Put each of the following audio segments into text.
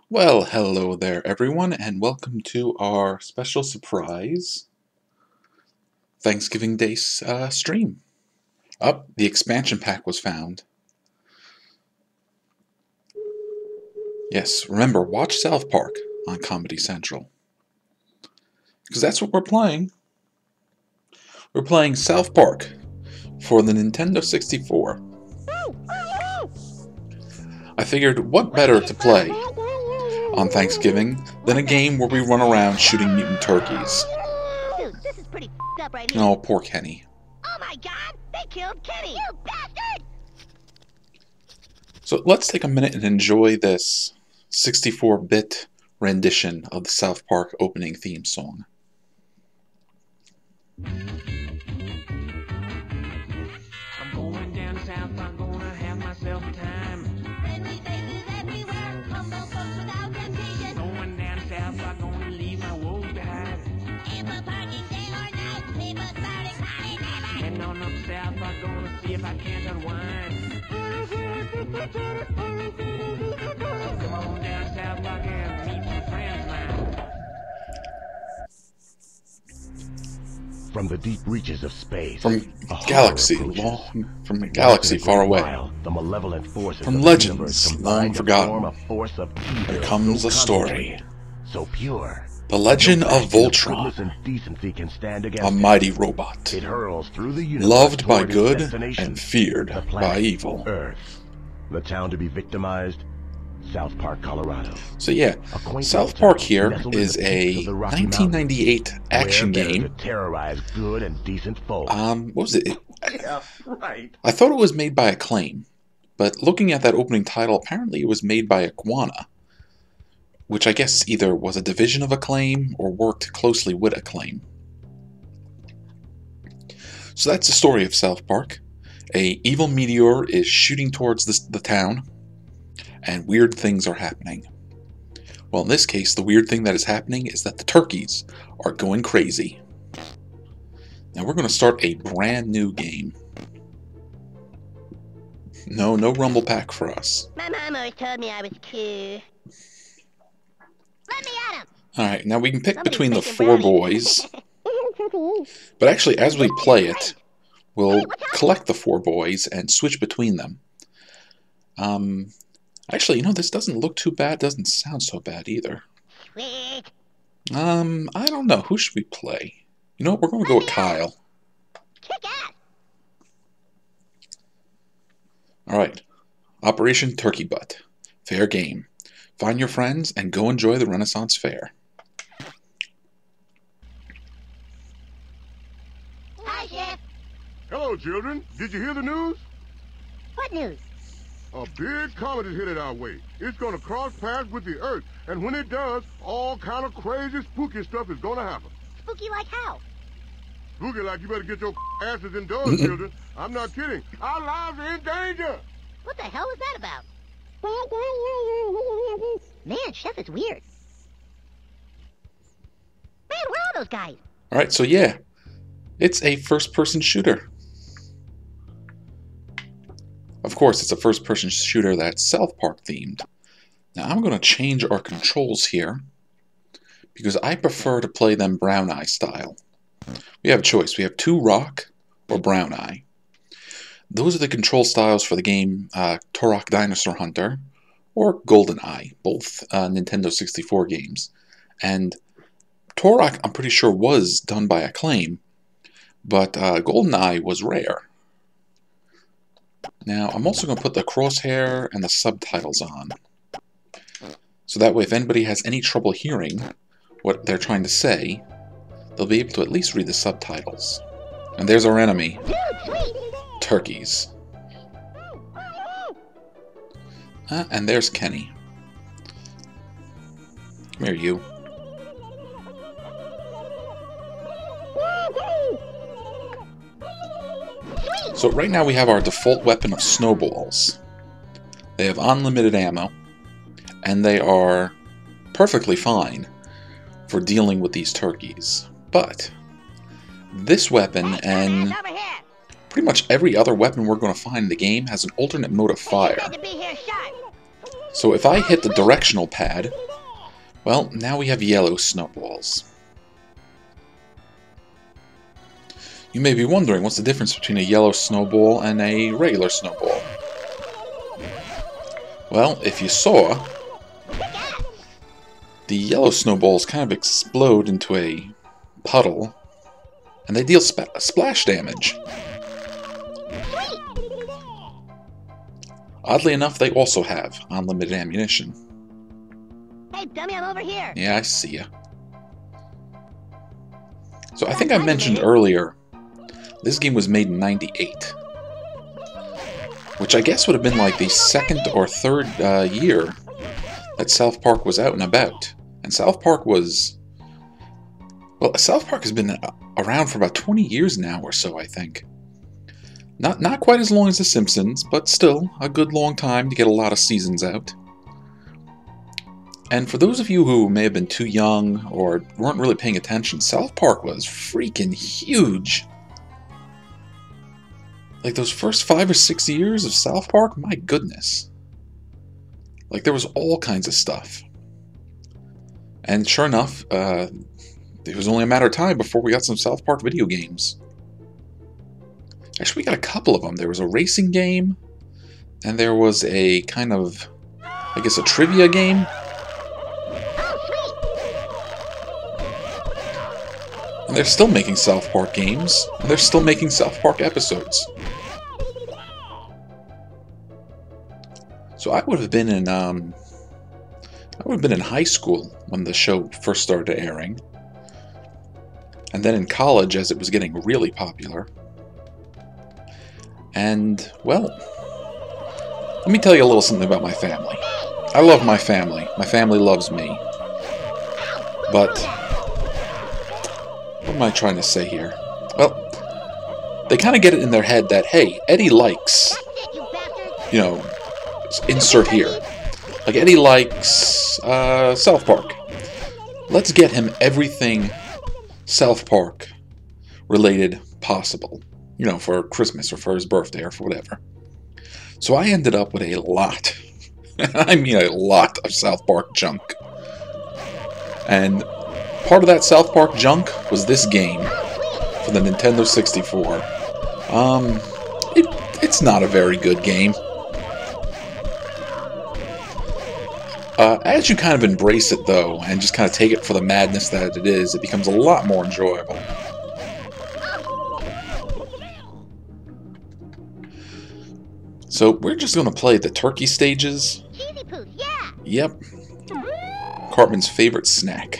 Well, hello there everyone, and welcome to our special surprise Thanksgiving Day stream. The expansion pack was found. Yes, remember, watch South Park on Comedy Central. Because that's what we're playing. We're playing South Park for the Nintendo 64. I figured, what better to play on Thanksgiving than a game where we run around shooting mutant turkeys. Dude, this is pretty up right here. Oh, poor Kenny. Oh my god, they killed Kenny! You bastard! So let's take a minute and enjoy this 64-bit rendition of the South Park opening theme song. I'm going down south, I'm gonna have myself a time. Friendly faces everywhere, humble folks without temptation. Going down south, I'm gonna leave my woes behind. Ample parking day or night, people spouting honey never. Heading on up south, I'm gonna see if I can't unwind. So come on down south, I can meet some friends of mine. From the deep reaches of space, From a horror galaxy approaches. from a galaxy Once in a far great away, while, the malevolent forces from of legends the universe long combine to forgotten, form a force of evil there comes so a story. concentrated, so pure. The Legend no of bastion Voltron, goodness and decency can stand against a it. mighty robot, It hurls through the universe loved by toward its good destination, and feared the by planet evil. Earth, the town to be victimized, South Park, Colorado. So yeah, A quaint South little Park town here nestled in is the a peaks of the Rocky 1998 action Where better game. to terrorize good and decent folk. What was it? Yeah, right. I thought it was made by Acclaim, but looking at that opening title, apparently it was made by Iguana, which I guess either was a division of Acclaim or worked closely with Acclaim. So that's the story of South Park. A evil meteor is shooting towards the town, and weird things are happening. Well, in this case, the weird thing that is happening is that the turkeys are going crazy. Now we're going to start a brand new game. No Rumble Pack for us. My mom always told me I was cool. Let me at him! Alright, now we can pick Somebody's between the making four brownies. boys. But actually, as we play it, we'll collect the four boys and switch between them. Actually, this doesn't look too bad. Doesn't sound so bad either. Sweet. I don't know. Who should we play? You know what? We're going to go with Kyle. Kick ass! Alright. Operation Turkey Butt. Fair game. Find your friends and go enjoy the Renaissance Fair. Hi, Chef. Hello, children. Did you hear the news? What news? A big comet is headed our way. It's going to cross paths with the Earth, and when it does, all kind of crazy, spooky stuff is going to happen. Spooky like how? Spooky like you better get your asses indoors, children. I'm not kidding. Our lives are in danger. What the hell is that about? Man, Chef is weird. Man, where are those guys? Alright, so yeah. It's a first-person shooter. Of course, it's a first-person shooter that's South Park themed. Now, I'm going to change our controls here because I prefer to play them Brown Eye style. We have a choice. We have 2 Rock or Brown Eye. Those are the control styles for the game Turok Dinosaur Hunter or Golden Eye, both Nintendo 64 games. And Turok, I'm pretty sure, was done by Acclaim, but Golden Eye was Rare. Now, I'm also going to put the crosshair and the subtitles on. So that way, if anybody has any trouble hearing what they're trying to say, they'll be able to at least read the subtitles. And there's our enemy. Dude, sweet! Turkeys. And there's Kenny. Come here, you. So right now we have our default weapon of snowballs. They have unlimited ammo, and they are perfectly fine for dealing with these turkeys. But this weapon and Over here! pretty much every other weapon we're going to find in the game has an alternate mode of fire. Good to be here, sharp. So if I hit the directional pad, well, now we have yellow snowballs. You may be wondering, what's the difference between a yellow snowball and a regular snowball? Well, if you saw, the yellow snowballs kind of explode into a puddle, and they deal splash damage. Oddly enough, they also have unlimited ammunition. Hey, dummy, I'm over here. Yeah, I see ya. So I think I mentioned earlier, this game was made in '98. Which I guess would have been like the second or third year that South Park was out and about. And South Park was... Well, South Park has been around for about 20 years now or so, I think. Not quite as long as The Simpsons, but still a good long time to get a lot of seasons out. And for those of you who may have been too young or weren't really paying attention, South Park was freaking huge. Like those first 5 or 6 years of South Park, my goodness. Like there was all kinds of stuff. And sure enough, it was only a matter of time before we got some South Park video games. Actually, we got a couple of them. There was a racing game, and there was a kind of, I guess, a trivia game. And they're still making South Park games, and they're still making South Park episodes. So I would have been in high school when the show first started airing, and then in college as it was getting really popular. And, well, let me tell you a little something about my family. I love my family. My family loves me. But, what am I trying to say here? Well, they kind of get it in their head that, hey, Eddie likes, you know, insert here. Like, Eddie likes South Park. Let's get him everything South Park related possible. You know, for Christmas or for his birthday or for whatever. So I ended up with a lot, I mean a lot of South Park junk. And part of that South Park junk was this game for the Nintendo 64. It's not a very good game. As you kind of embrace it though, and just kind of take it for the madness that it is, it becomes a lot more enjoyable. So, we're just going to play the turkey stages. Cheesy poof, yeah. Yep. Cartman's favorite snack.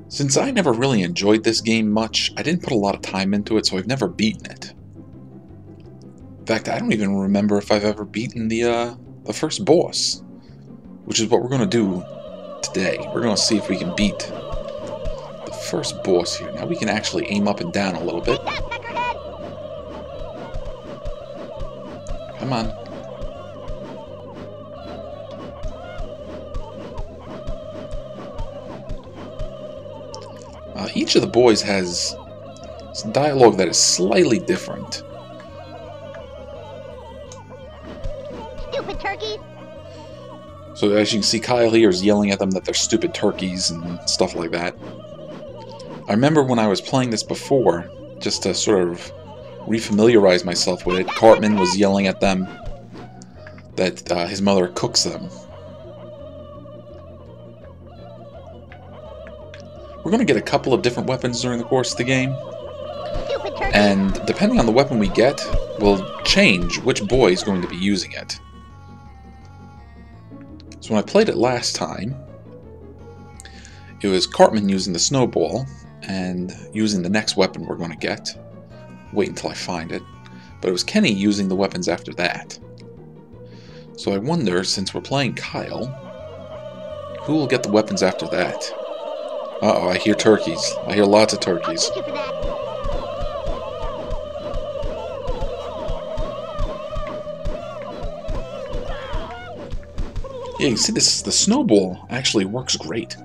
Since I never really enjoyed this game much, I didn't put a lot of time into it, so I've never beaten it. In fact, I don't even remember if I've ever beaten the first boss, which is what we're going to do today. We're going to see if we can beat the first boss here. Now we can actually aim up and down a little bit. Come on. Each of the boys has some dialogue that is slightly different. Stupid turkeys. So as you can see, Kyle here is yelling at them that they're stupid turkeys and stuff like that. I remember when I was playing this before, just to sort of refamiliarize myself with it, Cartman was yelling at them that his mother cooks them. We're going to get a couple of different weapons during the course of the game, and depending on the weapon we get, will change which boy is going to be using it. So when I played it last time, it was Cartman using the snowball, and using the next weapon we're going to get. Wait until I find it. But it was Kenny using the weapons after that. So I wonder, since we're playing Kyle, who will get the weapons after that? Uh-oh, I hear turkeys. I hear lots of turkeys. Yeah, you can see this. The snowball actually works great.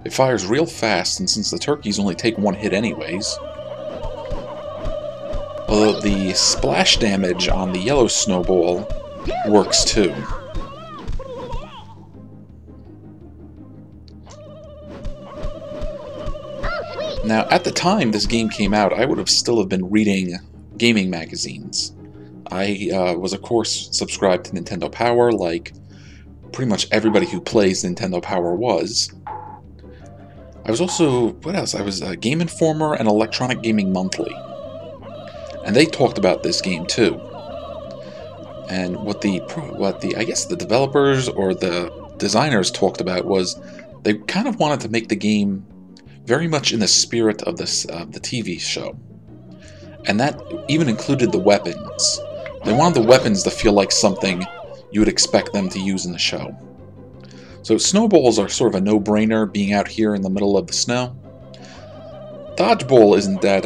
It fires real fast, and since the turkeys only take one hit anyways... Although the splash damage on the yellow snowball works too. Now, at the time this game came out, I would have still have been reading gaming magazines. I was, of course, subscribed to Nintendo Power, like pretty much everybody who plays Nintendo Power was. I was also, what else? I was Game Informer and Electronic Gaming Monthly. And they talked about this game too. And what the I guess the developers or the designers talked about was they kind of wanted to make the game very much in the spirit of this the TV show. And that even included the weapons. They wanted the weapons to feel like something you would expect them to use in the show. So snowballs are sort of a no-brainer being out here in the middle of the snow. Dodgeball isn't that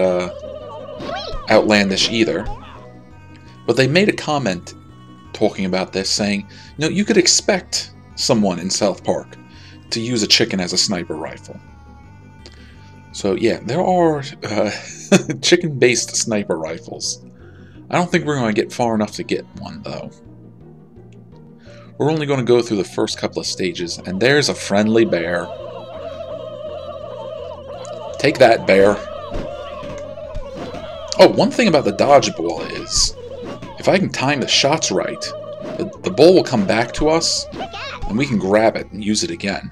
outlandish either. But they made a comment talking about this saying, you know, you could expect someone in South Park to use a chicken as a sniper rifle. So yeah, there are chicken-based sniper rifles. I don't think we're going to get far enough to get one, though. We're only going to go through the first couple of stages, and there's a friendly bear. Take that, bear. Oh, one thing about the dodgeball is, if I can time the shots right, the ball will come back to us, and we can grab it and use it again.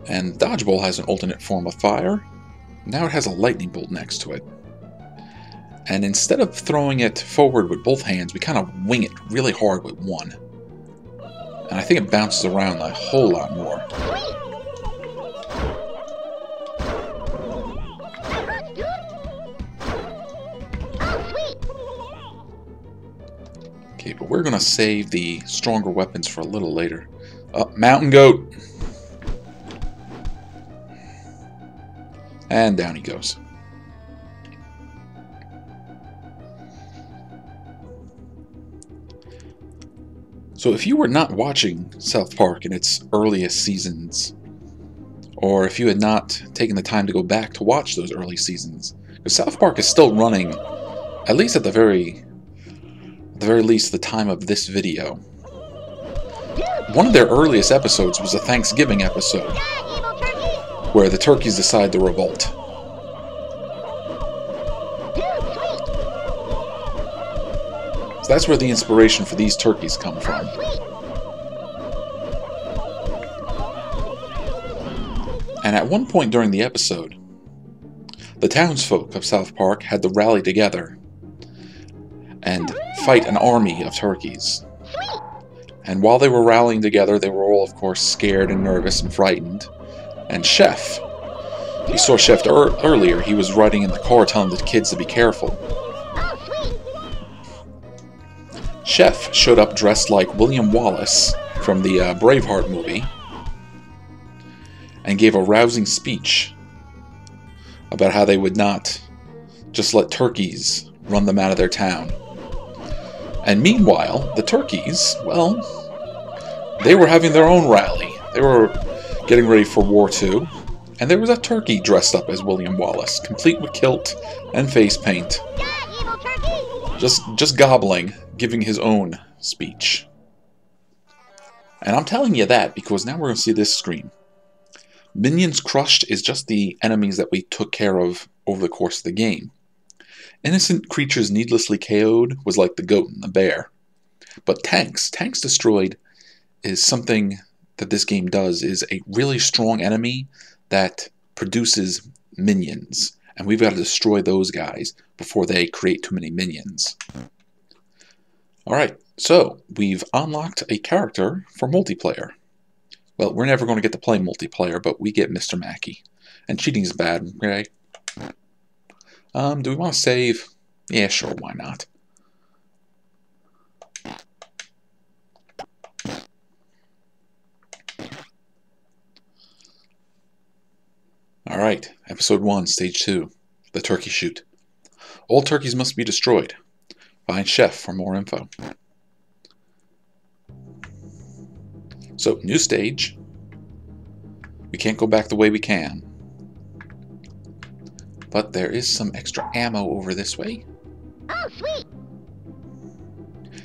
And dodgeball has an alternate form of fire. Now it has a lightning bolt next to it. And instead of throwing it forward with both hands, we kind of wing it really hard with one. And I think it bounces around a whole lot more. Okay, but we're going to save the stronger weapons for a little later. Mountain goat! And down he goes. So if you were not watching South Park in its earliest seasons, or if you had not taken the time to go back to watch those early seasons, because South Park is still running, at least at the very least the time of this video. One of their earliest episodes was a Thanksgiving episode, where the turkeys decide to revolt. So that's where the inspiration for these turkeys come from. And at one point during the episode, the townsfolk of South Park had to rally together and fight an army of turkeys. And while they were rallying together, they were all, of course, scared and nervous and frightened. And Chef, you saw Chef earlier, he was riding in the car telling the kids to be careful. Chef showed up dressed like William Wallace from the Braveheart movie and gave a rousing speech about how they would not just let turkeys run them out of their town. And meanwhile, the turkeys, well, they were having their own rally. They were getting ready for War II, and there was a turkey dressed up as William Wallace, complete with kilt and face paint. Just gobbling, giving his own speech. And I'm telling you that because now we're going to see this screen. Minions crushed is just the enemies that we took care of over the course of the game. Innocent creatures needlessly KO'd was like the goat and the bear. But tanks destroyed is something that this game does, is a really strong enemy that produces minions. And we've got to destroy those guys before they create too many minions. Alright, so we've unlocked a character for multiplayer. Well, we're never going to get to play multiplayer, but we get Mr. Mackey. And cheating is bad, right? Do we want to save? Yeah, sure, why not? Alright, Episode 1, Stage 2, The Turkey Shoot. All turkeys must be destroyed. Find Chef for more info. So, new stage. We can't go back the way we can. But there is some extra ammo over this way. Oh, sweet.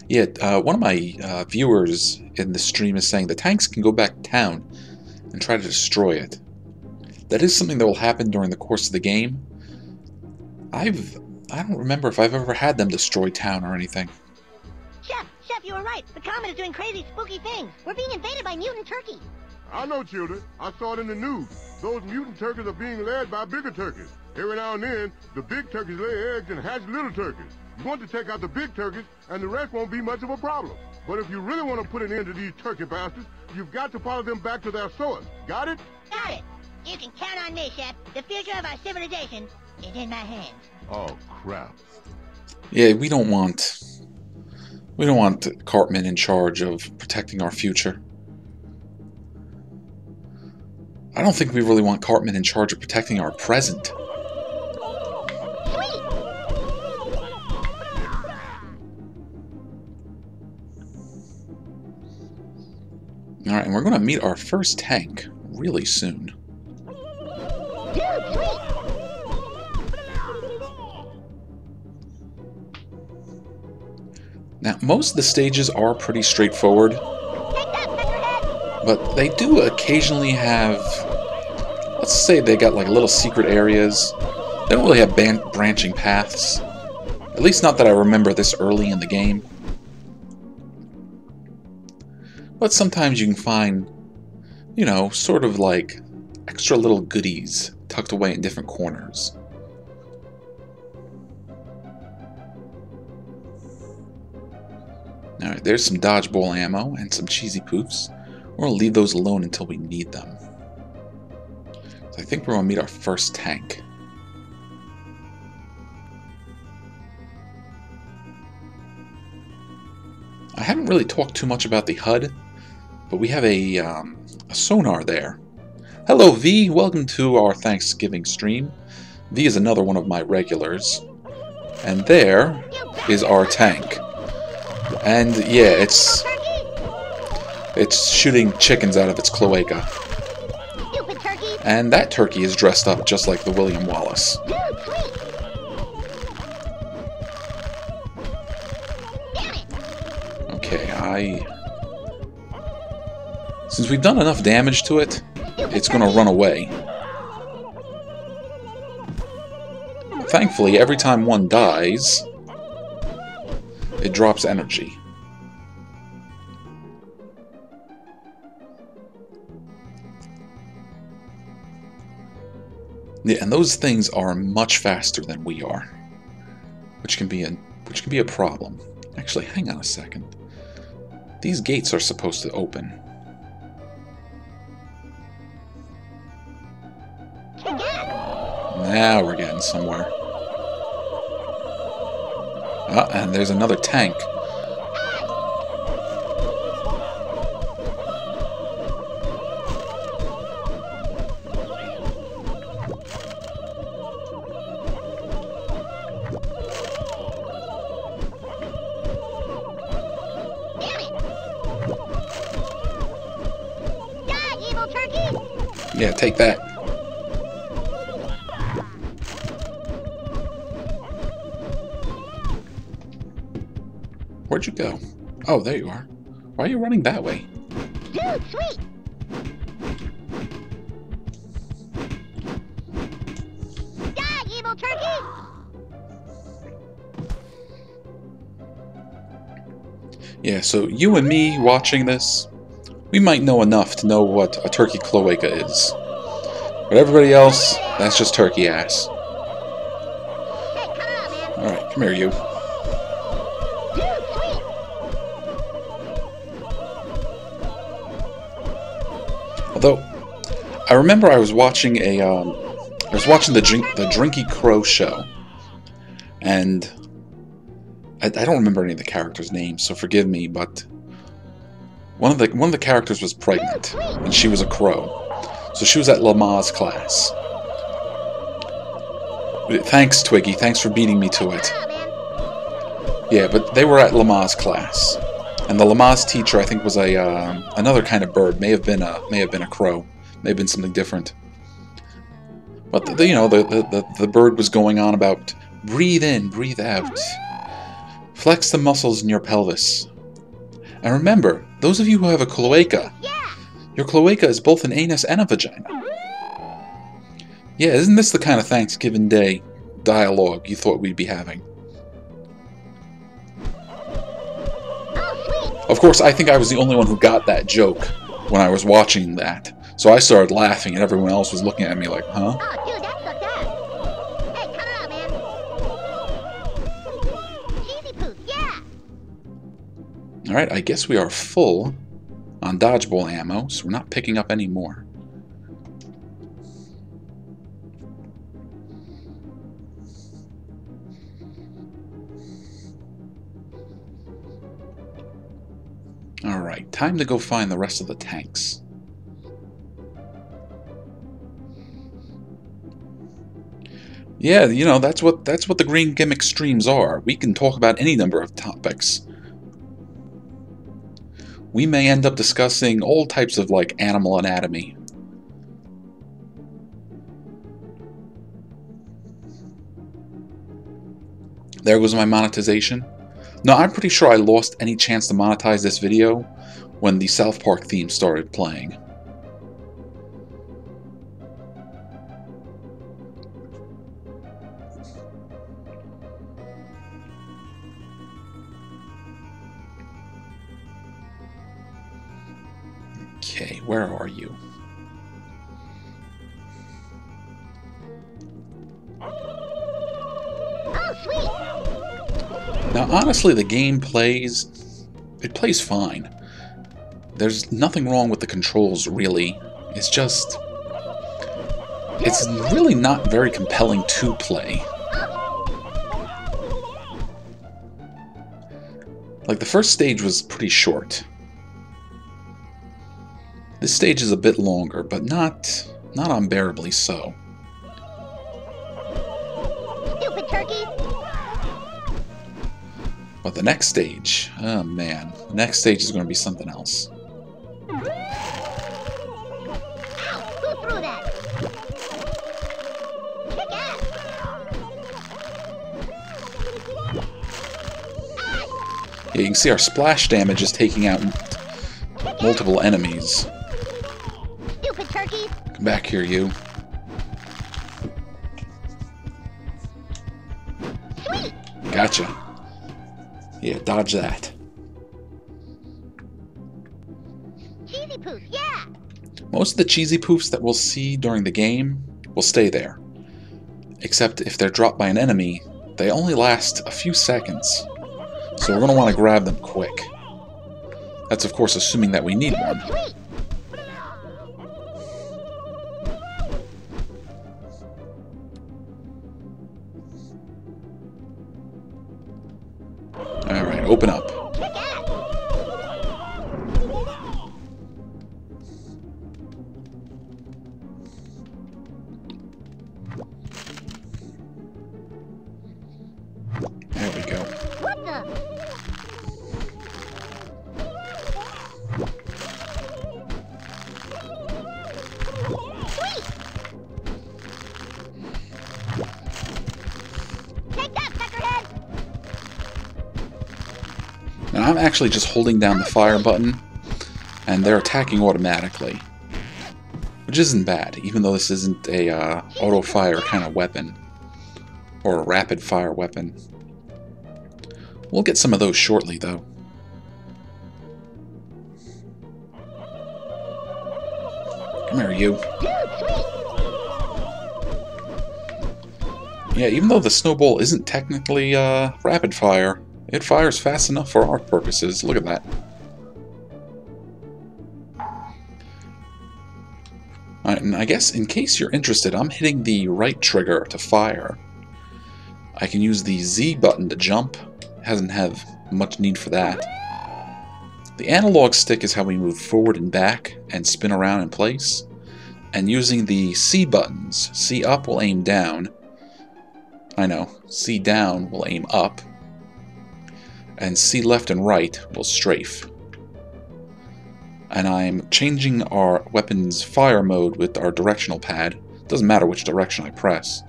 Yeah, one of my viewers in the stream is saying the tanks can go back to town and try to destroy it. That is something that will happen during the course of the game. I don't remember if I've ever had them destroy town or anything. Chef, you were right. The comet is doing crazy, spooky things. We're being invaded by mutant turkeys. I know, children. I saw it in the news. Those mutant turkeys are being led by bigger turkeys. Every now and then, the big turkeys lay eggs and hatch little turkeys. You want to take out the big turkeys, and the rest won't be much of a problem. But if you really want to put an end to these turkey bastards, you've got to follow them back to their source. Got it? Got it. You can count on me, Chef. The future of our civilization is in my hands. Oh, crap. Yeah, we don't want Cartman in charge of protecting our future. I don't think we really want Cartman in charge of protecting our present. Alright, and we're going to meet our first tank really soon. Dude, sweet. Now, most of the stages are pretty straightforward, but they do occasionally have, let's say they got like little secret areas. They don't really have branching paths, at least not that I remember this early in the game. But sometimes you can find, you know, sort of like extra little goodies tucked away in different corners. Alright, there's some dodgeball ammo and some cheesy poofs. We're going to leave those alone until we need them. So I think we're going to meet our first tank. I haven't really talked too much about the HUD, but we have a sonar there. Hello V, welcome to our Thanksgiving stream. V is another one of my regulars. And there is our tank. And yeah, it's shooting chickens out of its cloaca. And that turkey is dressed up just like the William Wallace. Okay, since we've done enough damage to it, it's gonna run away. Thankfully, every time one dies, it drops energy. Yeah, and those things are much faster than we are, which can be a problem. Actually, hang on a second. These gates are supposed to open. Now we're getting somewhere. And there's another tank. Yeah, take that. Where'd you go? Oh, there you are. Why are you running that way? Dude, sweet. Die, evil turkey! Yeah, so you and me watching this, we might know enough to know what a turkey cloaca is. But everybody else, that's just turkey ass. Hey, come on, man. Alright, come here, you. Dude, sweet. Although, I remember I was watching the Drinky Crow show, and I don't remember any of the characters' names, so forgive me, but one of the characters was pregnant, and she was a crow, so she was at Lama's class. Thanks, Twiggy. Thanks for beating me to it. Yeah, but they were at Lama's class, and the Lama's teacher, I think, was another kind of bird. May have been a crow. May have been something different. But the bird was going on about breathe in, breathe out, flex the muscles in your pelvis. And remember, those of you who have a cloaca, your cloaca is both an anus and a vagina. Yeah, isn't this the kind of Thanksgiving Day dialogue you thought we'd be having? Of course, I think I was the only one who got that joke when I was watching that. So I started laughing and everyone else was looking at me like, huh? Oh, dude, that sucked ass. Hey, cut it out, man. Cheesy poop, yeah. Alright, I guess we are full on dodgeball ammo, so we're not picking up any more. Alright, time to go find the rest of the tanks. Yeah, you know, that's what the Green Gimmick streams are. We can talk about any number of topics. We may end up discussing all types of, like, animal anatomy. There goes my monetization. No, I'm pretty sure I lost any chance to monetize this video when the South Park theme started playing. Okay, where are you? Oh, sweet. Now, honestly, the game plays fine. There's nothing wrong with the controls, really. It's just... it's really not very compelling to play. Like, the first stage was pretty short. This stage is a bit longer, but not unbearably so. Stupid turkey. But the next stage, oh man, the next stage is going to be something else. Ow, who threw that? Kick ass. Yeah, you can see our splash damage is taking out multiple enemies. Stupid turkey. Come back here, you. Sweet. Gotcha. Yeah, dodge that. Cheesy poof, yeah. Most of the cheesy poofs that we'll see during the game will stay there. Except if they're dropped by an enemy, they only last a few seconds. So we're going to want to grab them quick. That's of course assuming that we need one. Sweet. Alright, open up. Kick ass. There we go. What the? Sweet. Take that, suckerhead. Now I'm actually just holding down the fire button, and they're attacking automatically. Which isn't bad, even though this isn't a auto-fire kind of weapon. Or a rapid-fire weapon. We'll get some of those shortly, though. Come here, you. Yeah, even though the snowball isn't technically rapid-fire, it fires fast enough for our purposes. Look at that. Alright, and I guess in case you're interested, I'm hitting the right trigger to fire. I can use the Z button to jump. Hasn't have much need for that. The analog stick is how we move forward and back and spin around in place. And using the C buttons, C up will aim down. I know, C down will aim up. And C left and right will strafe. And I'm changing our weapon's fire mode with our directional pad Doesn't matter which direction I press.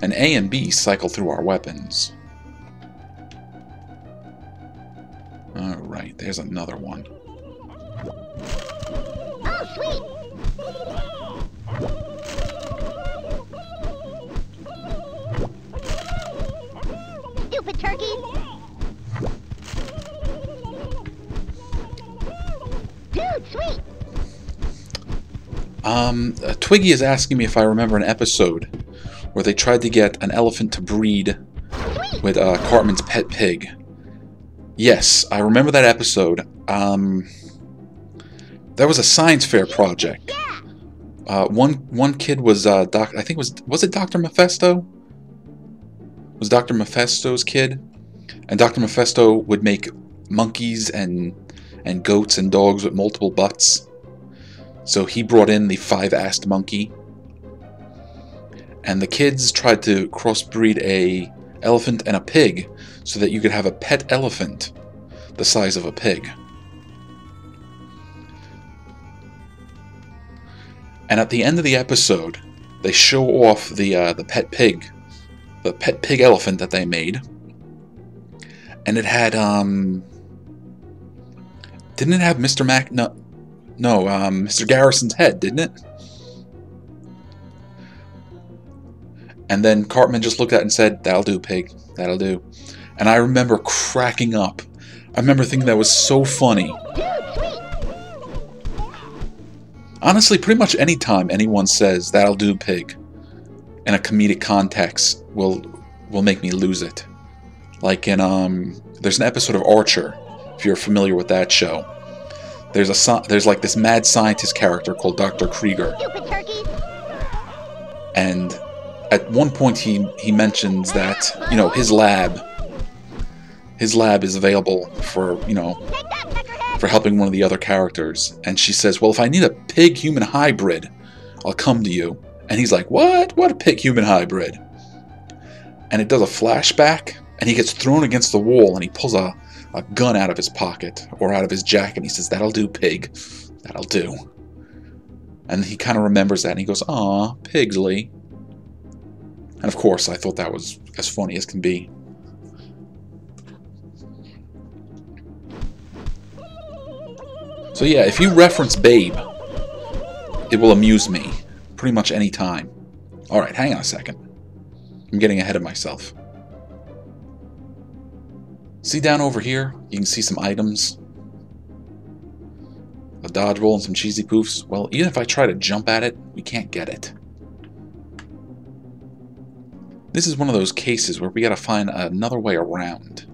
And A and B cycle through our weapons. Alright, there's another one. Oh, sweet! Stupid turkey! Dude, sweet! Twiggy is asking me if I remember an episode where they tried to get an elephant to breed with Cartman's pet pig. Yes, I remember that episode. That was a science fair project. One kid was I think was it Dr. Mephisto? Was Dr. Mephisto's kid? And Dr. Mephisto would make monkeys and goats and dogs with multiple butts. So he brought in the 5-assed monkey. And the kids tried to crossbreed a elephant and a pig so that you could have a pet elephant the size of a pig. And at the end of the episode, they show off the pet pig elephant that they made, and it had didn't it have Mr. Mr. Garrison's head, didn't it? And then Cartman just looked at it and said, "That'll do, pig. That'll do." And I remember cracking up. I remember thinking that was so funny. Honestly, pretty much any time anyone says, "That'll do, pig," in a comedic context will make me lose it. Like in there's an episode of Archer, if you're familiar with that show. There's like this mad scientist character called Dr. Krieger. And at one point he mentions that, you know, his lab is available for, you know, for helping one of the other characters. And she says, "Well, if I need a pig-human hybrid, I'll come to you." And he's like, "What? What a pig-human hybrid?" And it does a flashback, and he gets thrown against the wall, and he pulls a gun out of his pocket, or out of his jacket, and he says, "That'll do, pig. That'll do." And he kind of remembers that, and he goes, "Aw, Pigsley." And of course, I thought that was as funny as can be. So yeah, if you reference Babe, it will amuse me pretty much any time. Alright, hang on a second. I'm getting ahead of myself. See down over here? You can see some items. A dodgeball and some cheesy poofs. Well, even if I try to jump at it, we can't get it. This is one of those cases where we gotta find another way around.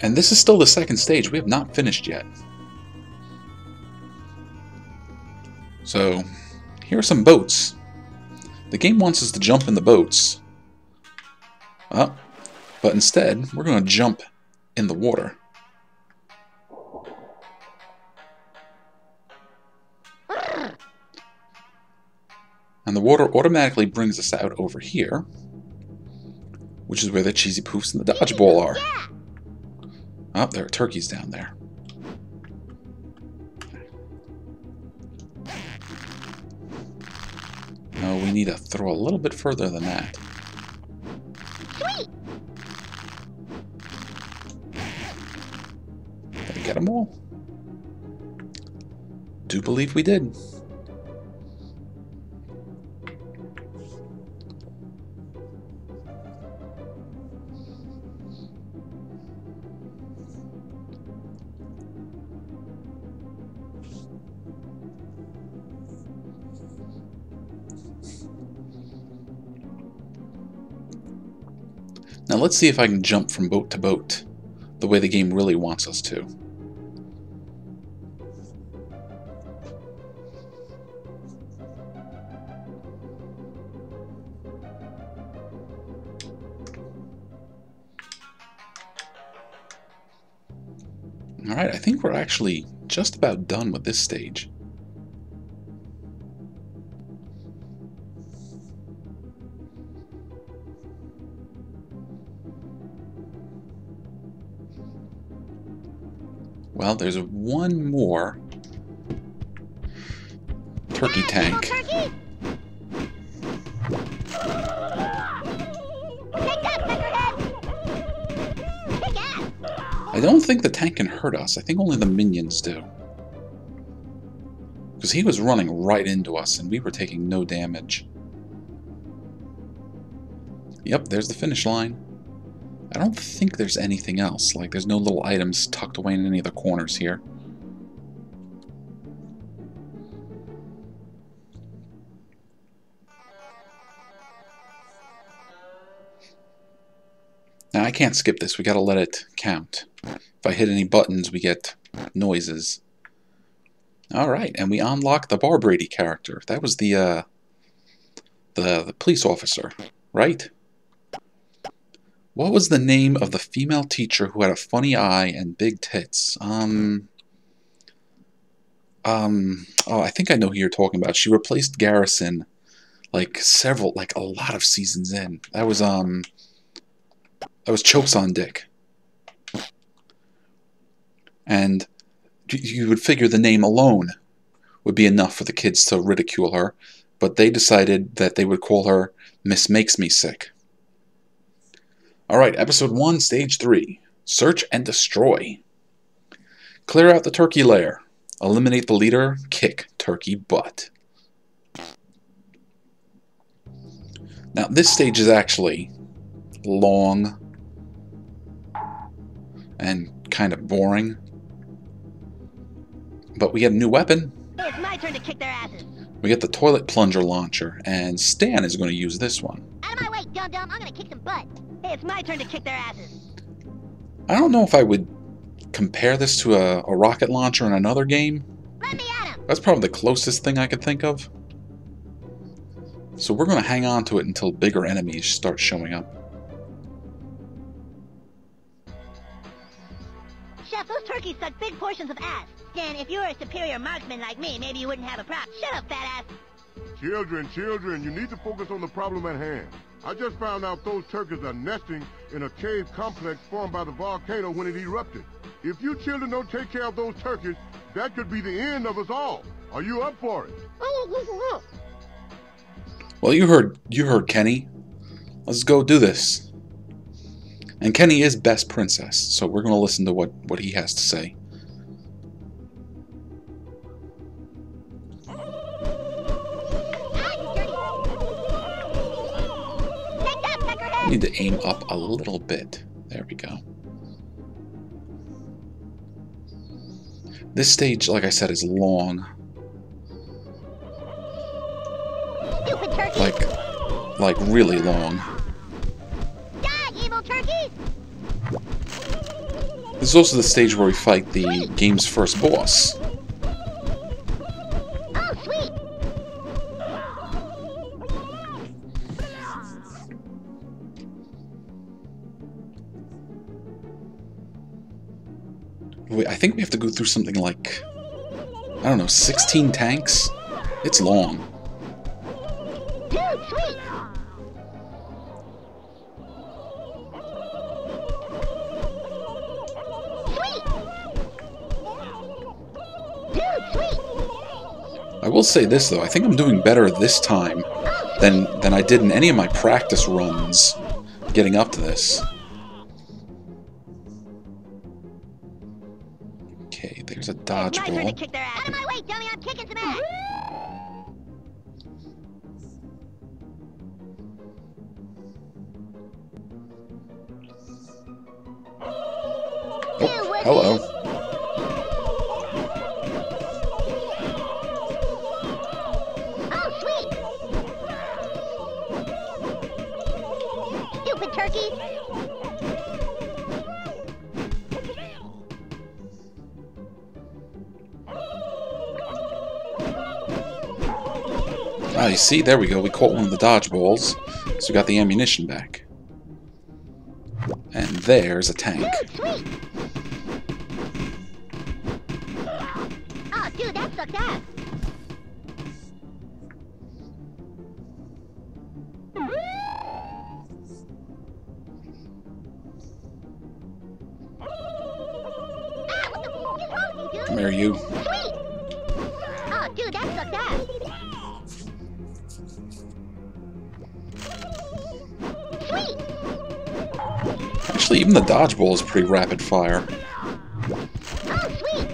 And this is still the second stage. We have not finished yet. So, here are some boats. The game wants us to jump in the boats. But instead, we're going to jump in the water. And the water automatically brings us out over here, which is where the cheesy poofs and the dodgeball are. Oh, there are turkeys down there. No, we need to throw a little bit further than that. Did I get them all? Do believe we did. Now let's see if I can jump from boat to boat, the way the game really wants us to. Alright, I think we're actually just about done with this stage. Well, there's one more turkey tank. Turkey! Take that, Peckerhead! Kick ass! I don't think the tank can hurt us. I think only the minions do. Because he was running right into us, and we were taking no damage. Yep, there's the finish line. I don't think there's anything else. Like, there's no little items tucked away in any of the corners here. Now, I can't skip this. We gotta let it count. If I hit any buttons, we get noises. Alright, and we unlock the Bar Brady character. That was the police officer, right? What was the name of the female teacher who had a funny eye and big tits? Oh, I think I know who you're talking about. She replaced Garrison, like a lot of seasons in. That was Chokes on Dick. And you would figure the name alone would be enough for the kids to ridicule her, but they decided that they would call her Miss Makes Me Sick. Alright, Episode 1, Stage 3. Search and Destroy. Clear out the turkey lair. Eliminate the leader. Kick turkey butt. Now, this stage is actually long and kind of boring. But we get a new weapon. Hey, it's my turn to kick their asses. We get the toilet plunger launcher, and Stan is going to use this one. Out of my way, dum-dum. I'm gonna kick some butt. Hey, it's my turn to kick their asses. I don't know if I would compare this to a rocket launcher in another game. Let me at him. That's probably the closest thing I could think of. So we're going to hang on to it until bigger enemies start showing up. Chef, those turkeys suck big portions of ass. Dan, if you were a superior marksman like me, maybe you wouldn't have a problem. Shut up, fat ass. Children, you need to focus on the problem at hand. I just found out those turkeys are nesting in a cave complex formed by the volcano when it erupted. If you children don't take care of those turkeys, that could be the end of us all. Are you up for it? Well, you heard Kenny. Let's go do this. And Kenny is best princess, so we're going to listen to what he has to say. Need to aim up a little bit. There we go. This stage, like I said, is long. Stupid turkey. Like really long. Die, evil turkey. This is also the stage where we fight the game's first boss. Oh, sweet. I think we have to go through something like, I don't know, 16 tanks? It's long. Dude, sweet. Sweet. Dude, sweet. I will say this, though. I think I'm doing better this time than I did in any of my practice runs getting up to this. Okay, there's a It's my turn to dodgeball. kick their ass. Out of my way, dummy. I'm kicking some ass. Oh, hello. Oh, sweet. Stupid turkey. Ah, you see? There we go. We caught one of the dodgeballs, so we got the ammunition back. And there's a tank. Dude, sweet. Oh, dude, that sucked ass. Ah, what the? Come here, you. Sweet! Oh, dude, that sucked ass. Sweet! Actually, even the dodgeball is pretty rapid fire. Oh, sweet!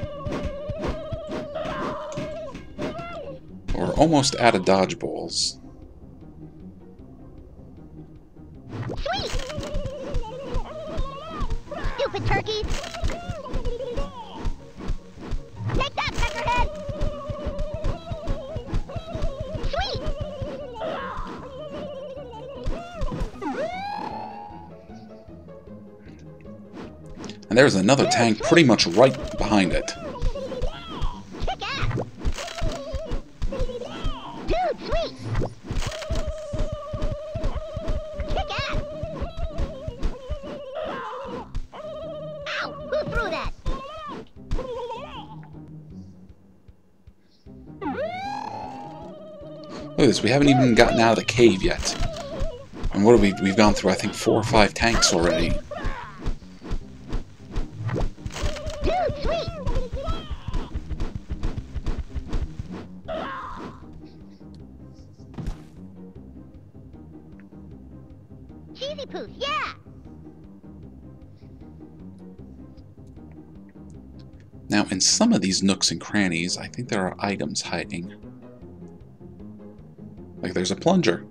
We're almost out of dodgeballs. Sweet! Stupid turkeys! Take that, peckerhead! Sweet! And there's another tank pretty much right behind it. Kick ass! Dude, sweet! Kick ass! Ow! Who threw that? Look at this, we haven't even gotten out of the cave yet. And what have we've gone through, I think, 4 or 5 tanks already. Dude, sweet! Cheesy poos, yeah! Now, in some of these nooks and crannies, I think there are items hiding. Like there's a plunger.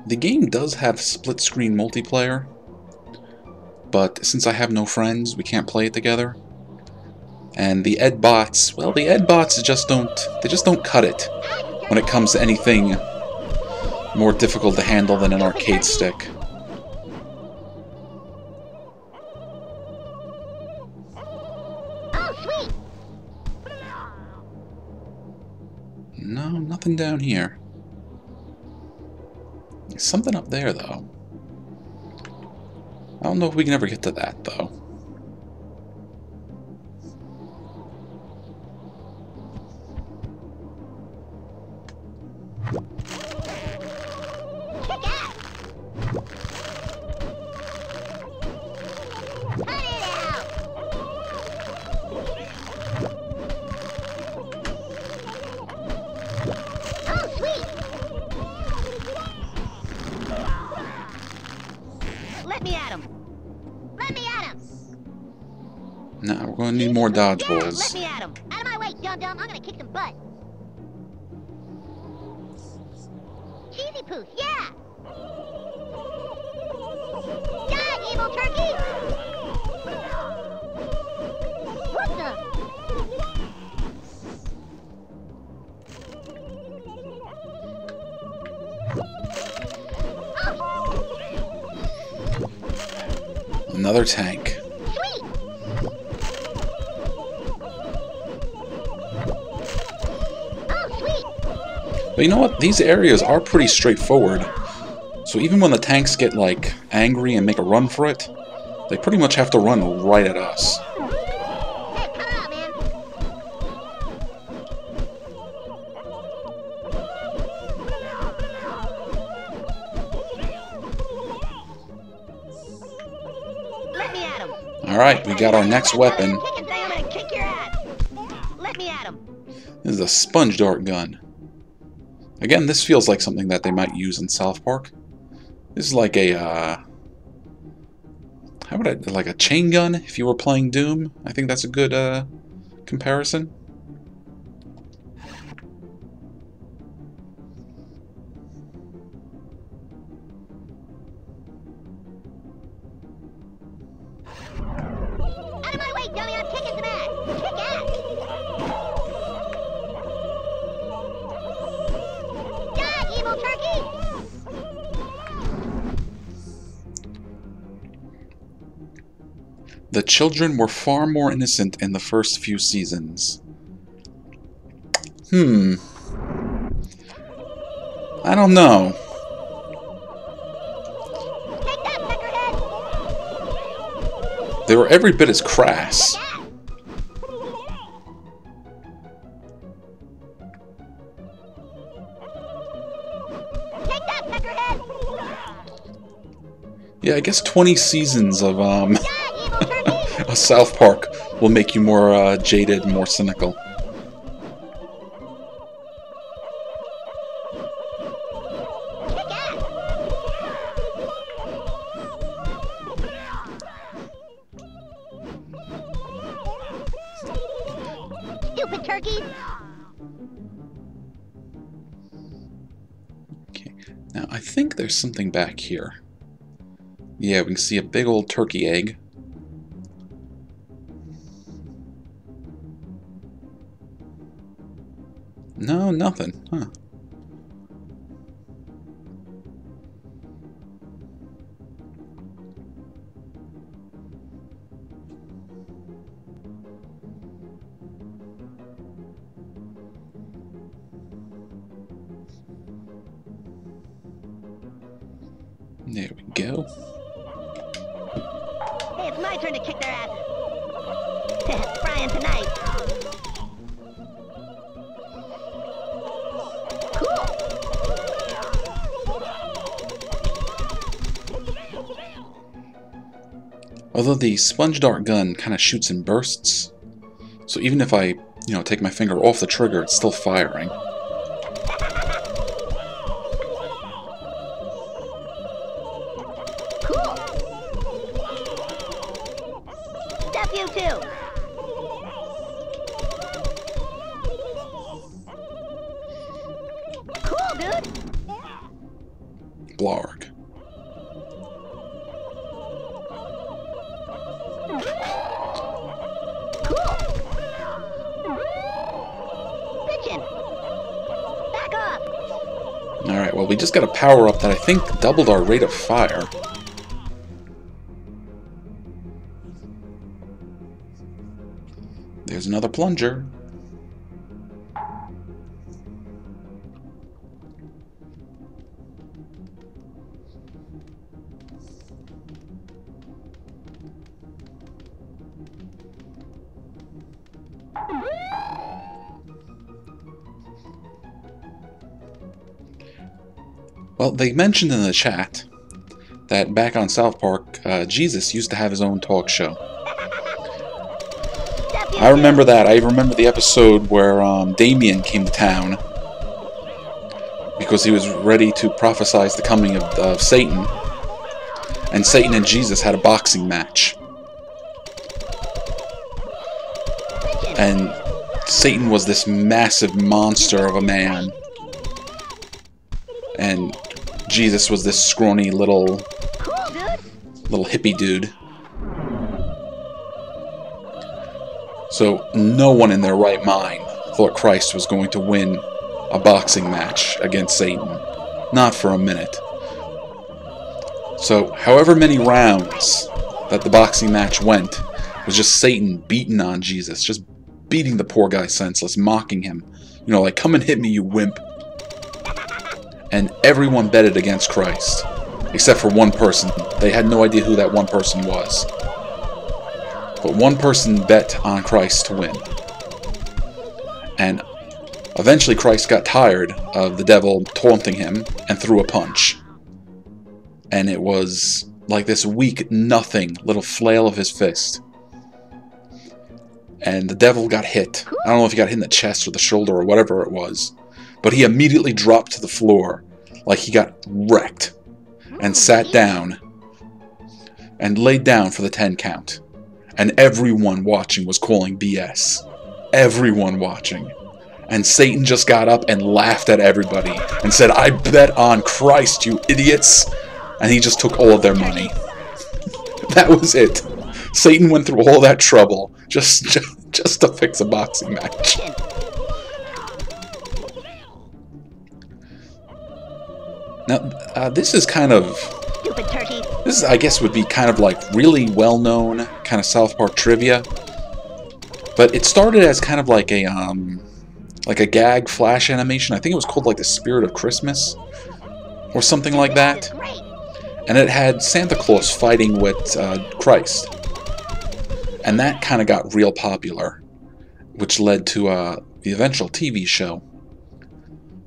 The game does have split-screen multiplayer, but since I have no friends, we can't play it together. And the ed bots, well, the ed bots just don't cut it when it comes to anything more difficult to handle than an arcade stick. Oh, sweet! No, nothing down here. There's something up there, though. I don't know if we can ever get to that, though. Kick ass! Cut it out! Oh, sweet! Let me at him! Let me at him! Now we're going to need more Yeah, let dodgeballs. me at him! Out of my way, dum-dum! I'm gonna kick some butt! Cheesy poos, yeah! Die, evil turkey! What the? Another tank. Sweet! Oh, sweet! But you know what? These areas are pretty straightforward. So even when the tanks get, like, angry and make a run for it, they pretty much have to run right at us. Hey, cut it out, man! Let me at him! Alright, we got our next weapon. Kick and say I'm gonna kick your ass! Let me at him! This is a sponge dart gun. Again, this feels like something that they might use in South Park. This is like a, like a chain gun if you were playing Doom. I think that's a good, comparison. Out of my way, dummy! I'm kicking some ass! Kick ass! Die, evil turkey! The children were far more innocent in the first few seasons. I don't know. Take that, peckerhead! They were every bit as crass. Yeah, I guess 20 seasons of Yeah, evil turkey! a South Park will make you more jaded, more cynical. Kick ass! Stupid turkeys! Okay, now I think there's something back here. Yeah, we can see a big old turkey egg. No, nothing. Huh. There we go. Hey, it's my turn to kick their asses. Frying tonight. Cool. Although the sponge dart gun kind of shoots in bursts, so even if I, take my finger off the trigger, it's still firing. Cool. Step you too. Cool, dude. Blarg. Cool. Bitchin'. Back off. Alright, well we just got a power-up that I think doubled our rate of fire. There's another plunger. Well, they mentioned in the chat that back on South Park, Jesus used to have his own talk show. Step you I remember that. I remember the episode where Damien came to town because he was ready to prophesize the coming of Satan. And Satan and Jesus had a boxing match. And Satan was this massive monster of a man. And Jesus was this scrawny little Cool, dude. hippie dude. So no one in their right mind thought Christ was going to win a boxing match against Satan. Not for a minute. So however many rounds that the boxing match went was just Satan beating on Jesus, just beating the poor guy senseless, mocking him. Like, come and hit me, you wimp. And everyone betted against Christ, except for one person. They had no idea who that one person was. But one person bet on Christ to win. And eventually Christ got tired of the devil taunting him and threw a punch. And it was like this weak, nothing little flail of his fist. And the devil got hit. I don't know if he got hit in the chest or the shoulder or whatever it was. But he immediately dropped to the floor like he got wrecked. And sat down. And laid down for the 10 count. And everyone watching was calling BS. Everyone watching. And Satan just got up and laughed at everybody. And said, I bet on Christ, you idiots. And he just took all of their money. That was it. Satan went through all that trouble just to fix a boxing match. Now, this is kind of... Stupid turkey. This, I guess, would be kind of like really well-known kind of South Park trivia. But it started as kind of like a gag flash animation. I think it was called like The Spirit of Christmas or something like that. Great. And it had Santa Claus fighting with Christ. And that kind of got real popular, which led to the eventual TV show.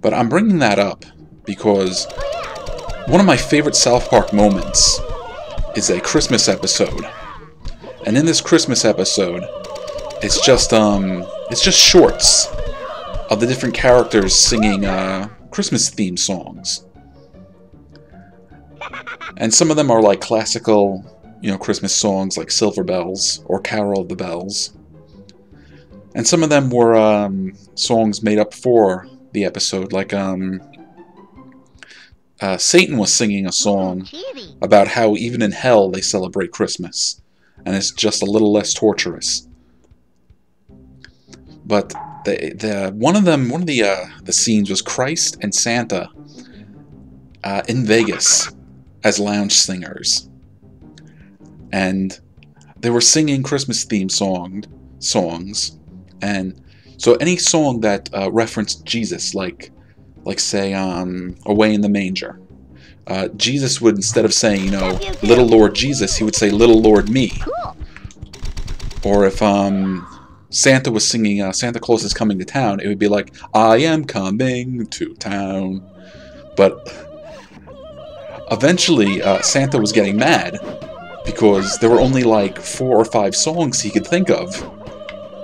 But I'm bringing that up because one of my favorite South Park moments is a Christmas episode. And in this Christmas episode, it's just shorts of the different characters singing Christmas theme songs. And some of them are like classical, Christmas songs like Silver Bells or Carol of the Bells. And some of them were songs made up for the episode, like Satan was singing a song about how even in hell they celebrate Christmas, and it's just a little less torturous. But one of the scenes was Christ and Santa in Vegas as lounge singers, and they were singing Christmas theme songs, and so any song that referenced Jesus, like say Away in the Manger, Jesus would, instead of saying Little Lord Jesus, he would say Little Lord Me. Or if Santa was singing Santa Claus is Coming to Town, it would be like, I am coming to town. But eventually Santa was getting mad because there were only like 4 or 5 songs he could think of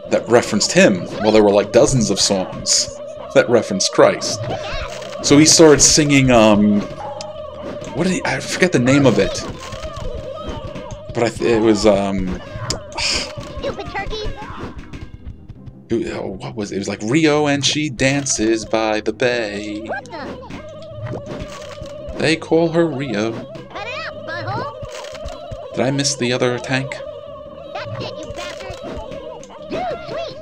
that referenced him, while there were like dozens of songs that referenced Christ. So he started singing, I forget the name of it, but it was, Stupid turkey! What was it? It was like Rio and she dances by the bay. What the? They call her Rio. Cut it out, butthole! Did I miss the other tank? That's it, you bastard! Dude, sweet!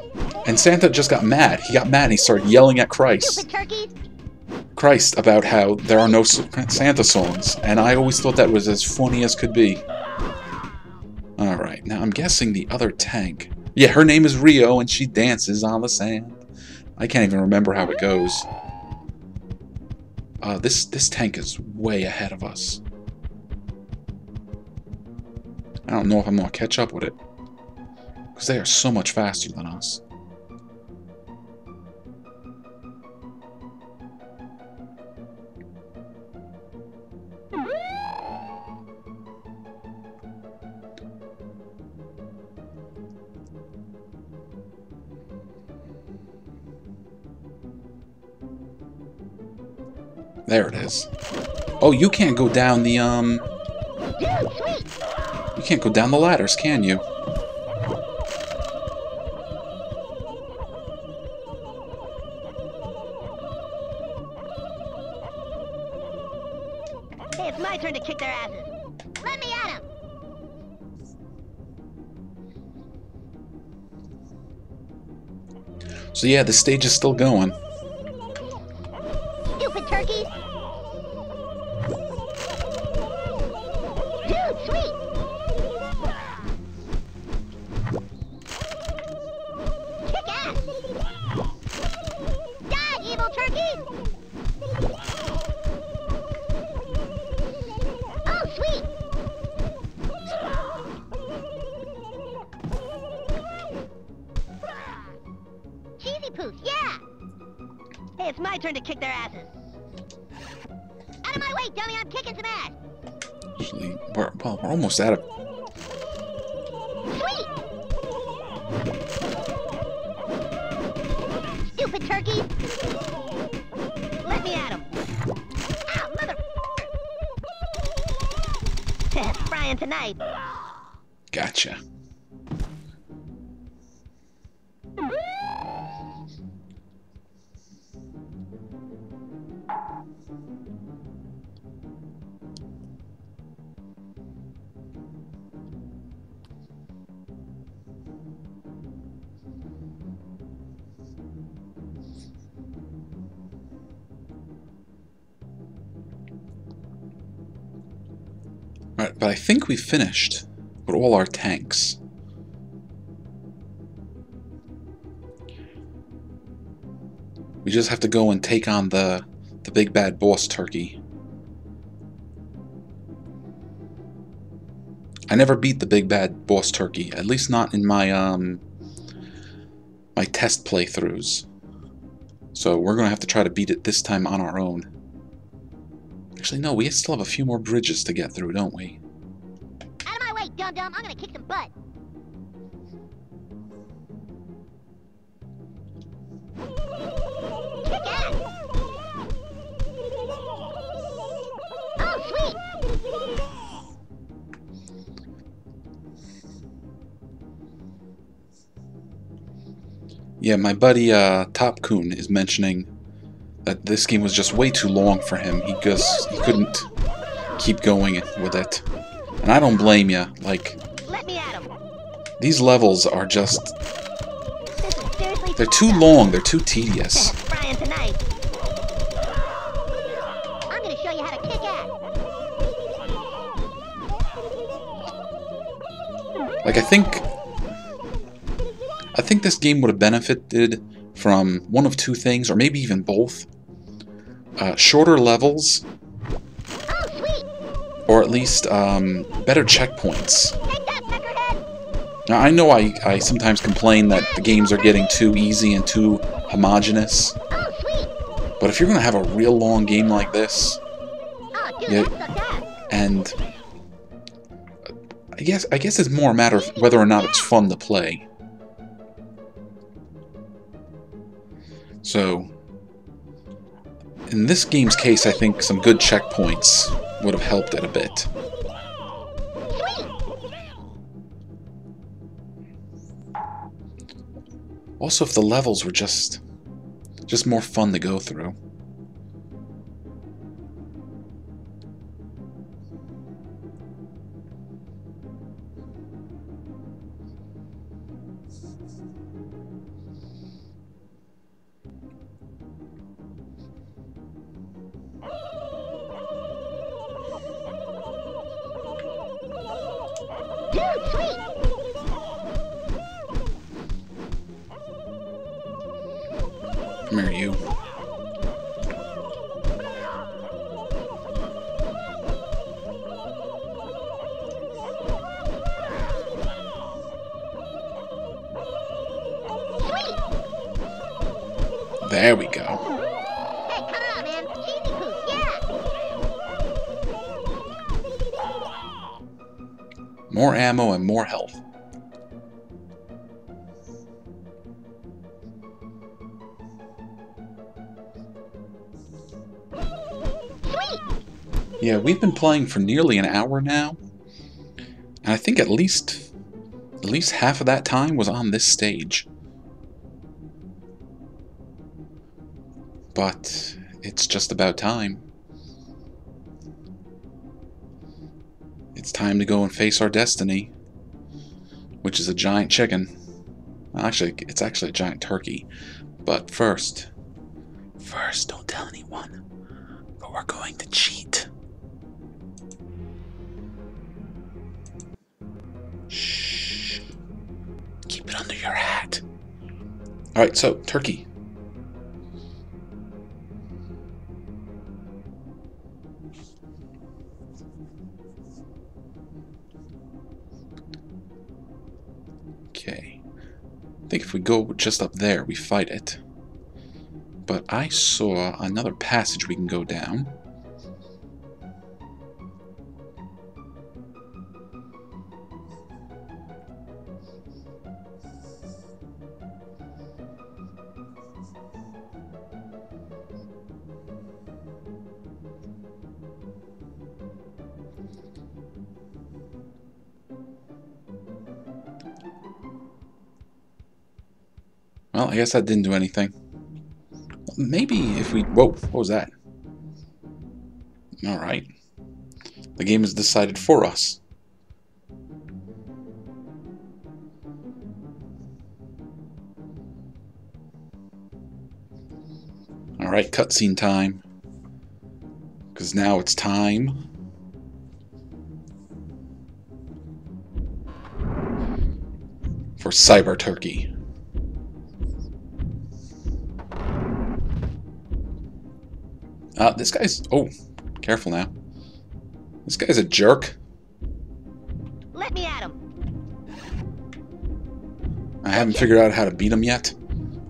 And Santa just got mad. He got mad and he started yelling at Stupid turkey! Christ about how there are no Santa songs. And I always thought that was as funny as could be. Alright, now I'm guessing the other tank. Yeah, her name is Rio and she dances on the sand. I can't even remember how it goes. This tank is way ahead of us. I don't know if I'm going to catch up with it, because they are so much faster than us. There it is. Oh, you can't go down the, Dude, sweet! You can't go down the ladders, can you? Hey, it's my turn to kick their asses. Let me at 'em! So yeah, the stage is still going. Stupid turkey! Dude, sweet! Kick ass! Die, evil turkey! Oh, sweet! Cheesy poos, yeah! Hey, it's my turn to kick their asses. Out of my way, dummy! I'm kicking some ass! Actually, we're almost out of... Sweet! Stupid turkey! Let me at him! Ow, mother... Frying tonight! Gotcha. Alright, but I think we finished with all our tanks. We just have to go and take on the big bad boss turkey. I never beat the big bad boss turkey, at least not in my my test playthroughs. So we're gonna have to try to beat it this time on our own. Actually, no, we still have a few more bridges to get through, don't we? dum-dum. I'm gonna kick some butt. Kick ass! Oh, sweet! Yeah, my buddy Top Coon is mentioning that this game was just way too long for him. He couldn't keep going with it. And I don't blame you. Like, Let me at him. these levels are just... This is seriously they're too long, they're too tedious. Frying tonight. I'm gonna show you how to kick ass. Like, I think this game would have benefited from one of two things, or maybe even both. Shorter levels, Oh, sweet! or at least better checkpoints. Take that, peckerhead! Now, I know I sometimes complain that the games are getting too easy and too homogenous, Oh, sweet! but if you're going to have a real long game like this, Oh, dude, Yeah. that sucked ass. and I guess it's more a matter of whether or not it's fun to play. So, in this game's case, I think some good checkpoints would have helped it a bit. Also, if the levels were just more fun to go through. Dude, sweet! Come here, you. There we go. Hey, come on, man. Cheesy poop, yeah! More ammo and more health. Sweet! Yeah, we've been playing for nearly an hour now, and I think at least half of that time was on this stage. But it's just about time. It's time to go and face our destiny, which is a giant chicken. Actually, it's actually a giant turkey. But first, don't tell anyone, but we're going to cheat. Shh. Keep it under your hat. Alright, so, turkey. Okay. I think if we go just up there, we fight it. But I saw another passage we can go down. Well, I guess that didn't do anything. Maybe if we... Whoa, what was that? Alright. The game has decided for us. Alright, cutscene time. Because now it's time for Cyber Turkey. This guy's... Oh, careful now. This guy's a jerk. Let me at him. I haven't figured out how to beat him yet.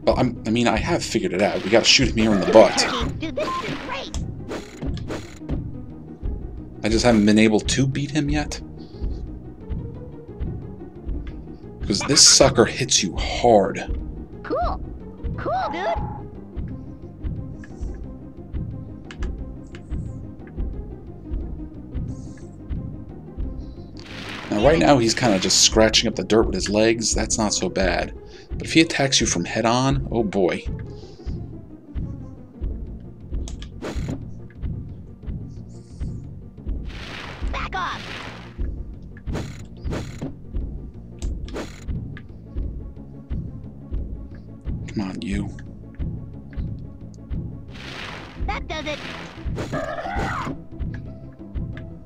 Well, I mean, I have figured it out. We gotta shoot him here in the butt. Dude, this is great. I just haven't been able to beat him yet. Because this sucker hits you hard. Cool. Cool, dude. Now right now he's kind of just scratching up the dirt with his legs. That's not so bad. But if he attacks you from head on, oh boy. Back off. Come on, you. That does it.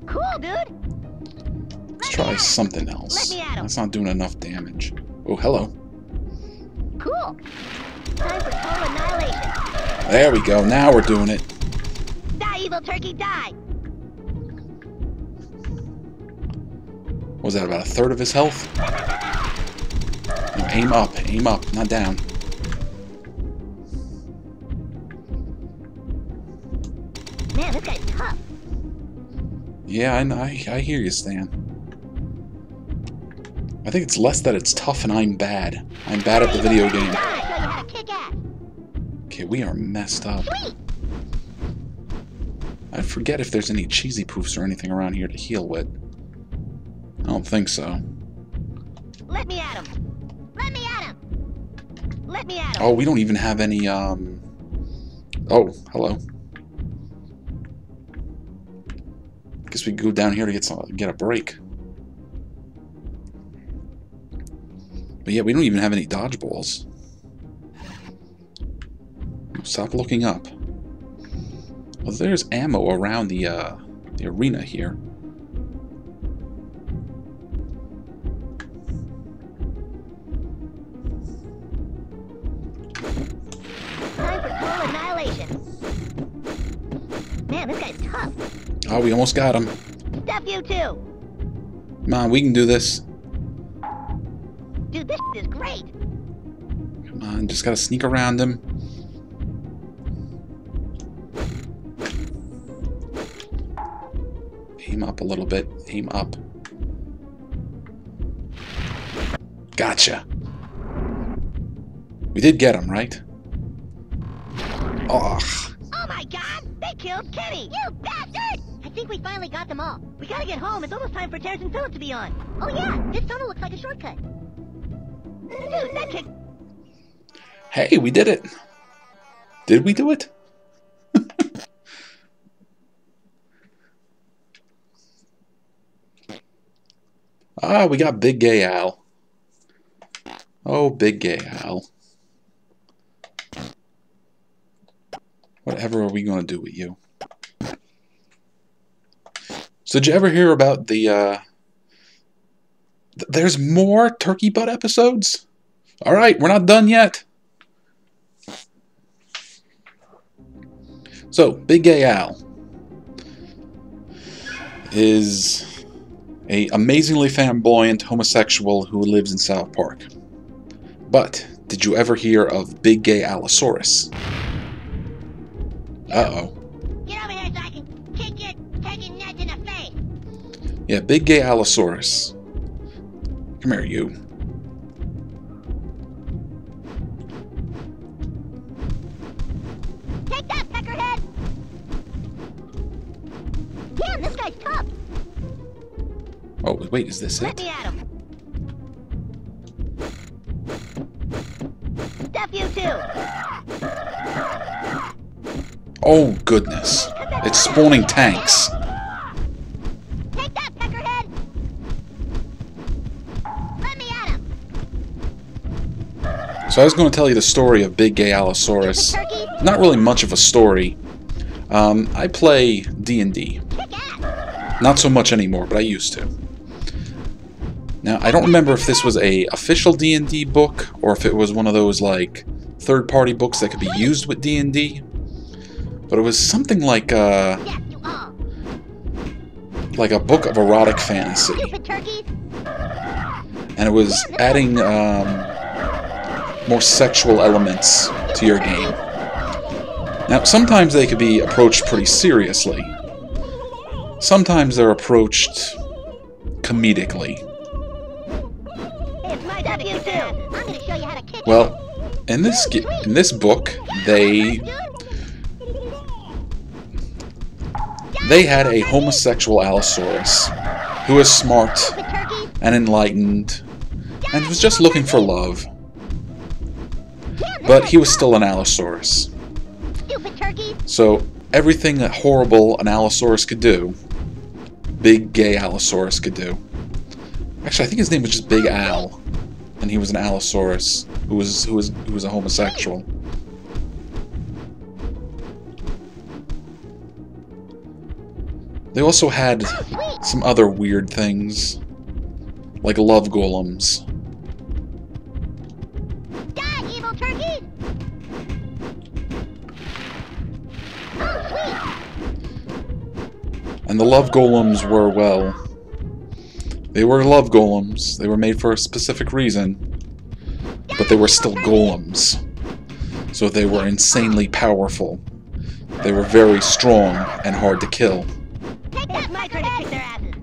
Cool, dude. Let's try something else. Let me at him. That's not doing enough damage. Oh, hello. Cool. Time for total annihilation. There we go. Now we're doing it. Die, evil turkey, die. What was that, about a third of his health? No, aim up, not down. Man, this guy's tough. Yeah, I hear you, Stan. I think it's less that it's tough and I'm bad. I'm bad at the video game. Die, show you how to kick ass. Okay, we are messed up. Sweet. I forget if there's any cheesy poofs or anything around here to heal with. I don't think so. Let me at him. Let me at him. Let me at him. Oh, we don't even have any, Oh, hello. Guess we go down here to get a break. But yeah, we don't even have any dodgeballs. Stop looking up. Well, there's ammo around the arena here. Time for total annihilation. Man, this guy's tough. Oh, we almost got him. Stuff you too. Come on, we can do this. Dude, this is great. Come on, just gotta sneak around him. Aim up a little bit. Aim up. Gotcha. We did get him, right? Oh, Oh my god! They killed Kenny! You bastard! I think we finally got them all. We gotta get home. It's almost time for Terrence and Phillip to be on. Oh yeah, this tunnel looks like a shortcut. Dude, that kick... hey, we did it. Did we do it? Ah, we got Big Gay Al. Oh, Big Gay Al. Whatever are we going to do with you? So did you ever hear about the, there's more Turkey Butt episodes? Alright, we're not done yet. So, Big Gay Al is a amazingly flamboyant homosexual who lives in South Park. But, did you ever hear of Big Gay Allosaurus? Uh-oh. Get over here so I can kick your turkey nuts in the face! Yeah, Big Gay Allosaurus. Come here, you. Take that, peckerhead! Damn, this guy's tough! Oh, wait, is this Let it? me at him! Stuff you too! Oh, goodness. It's spawning tanks. Take that, peckerhead! Let me at him! So I was going to tell you the story of Big Gay Allosaurus. Not really much of a story. I play D&D. Kick ass! Not so much anymore, but I used to. Now, I don't remember if this was a official D&D book, or if it was one of those, like, third-party books that could be used with D&D. But it was something like Yes, you all! a book of erotic fantasy. Stupid turkeys! And it was adding more sexual elements to your game. Now, sometimes they could be approached pretty seriously. Sometimes they're approached comedically. It's my turn! Well, in this book, they had a homosexual Allosaurus who was smart and enlightened and was just looking for love. But he was still an Allosaurus. So everything that horrible an Allosaurus could do, big gay Allosaurus could do. Actually, I think his name was just Big Al, and he was an Allosaurus who was a homosexual. They also had some other weird things, like love golems. Die, evil turkey! And the love golems were, well, they were love golems. They were made for a specific reason, but they were still golems. So they were insanely powerful. They were very strong and hard to kill. It's my turn to kick their asses.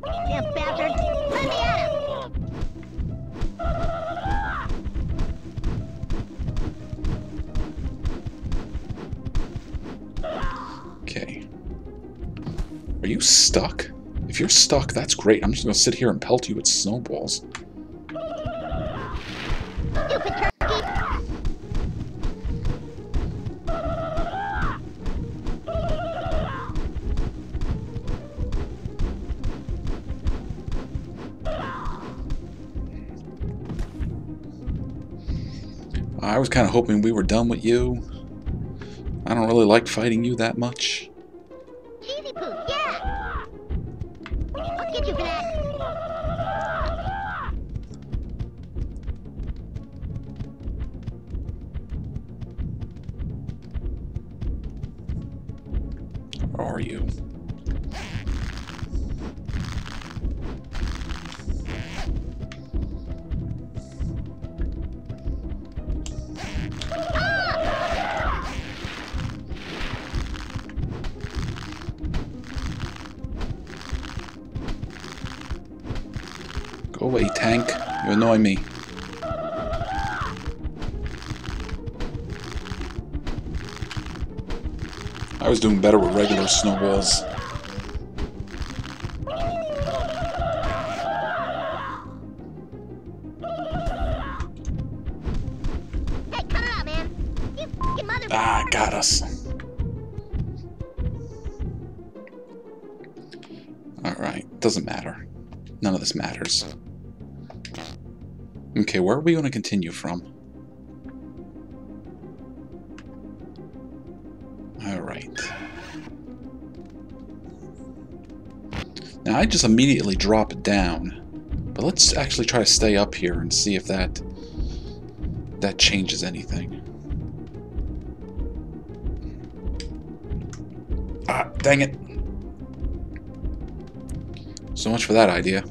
Damn bastard! Let me at him! Okay. Are you stuck? If you're stuck, that's great. I'm just gonna sit here and pelt you with snowballs. Stupid turkey! I was kind of hoping we were done with you. I don't really like fighting you that much. Cheesy poo, yeah! I'll get you for that! Where are you? Go away, tank. You annoy me. I was doing better with regular snowballs. Hey, cut it out, man! You f***ing mother... Ah, got us. Alright, doesn't matter. None of this matters. Okay, where are we going to continue from? Alright. Now, I just immediately drop it down. But let's actually try to stay up here and see if that changes anything. Ah, dang it. So much for that idea.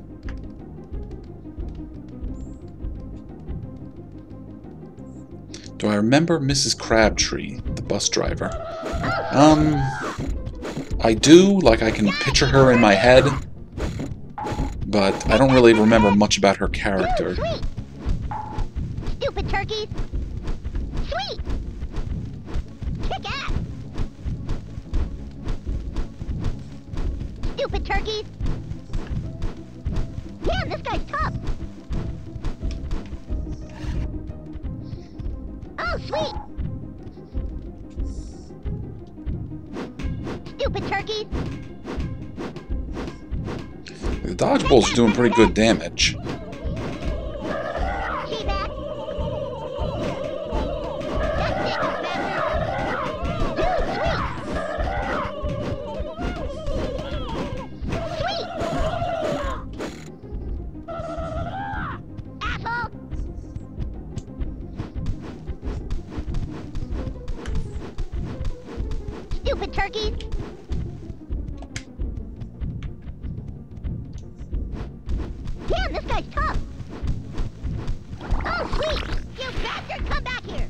Do I remember Mrs. Crabtree, the bus driver? I do, like I can picture her in my head, but I don't really remember much about her character. Sweet! Stupid turkeys! Sweet! Kick ass! Stupid turkeys! Damn, this guy's tough! Oh, sweet! Stupid turkeys! The dodgeballs are doing pretty good damage. Teabag! That's it, bastard! Sweet! Asshole! Stupid turkeys! Damn, this guy's tough! Oh, sweet! You bastard, come back here!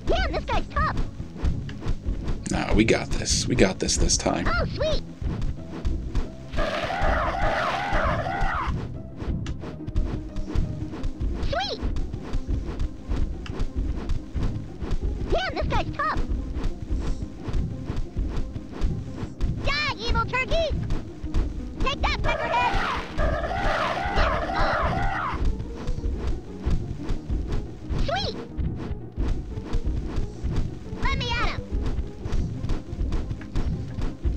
Damn, this guy's tough! No, we got this. We got this time. Oh, sweet! Sweet! Let me at him!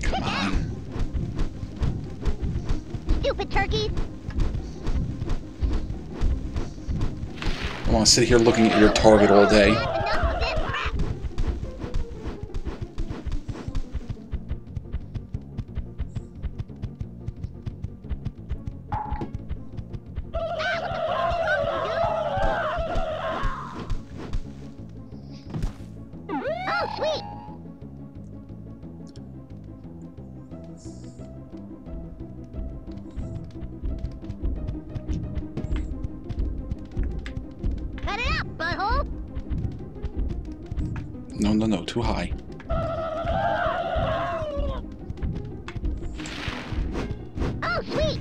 Come on. Stupid turkeys! I want to sit here looking at your target all day. Enough of this crap! Oh, sweet! Cut it out, butthole! No, no, no, too high. Oh, sweet!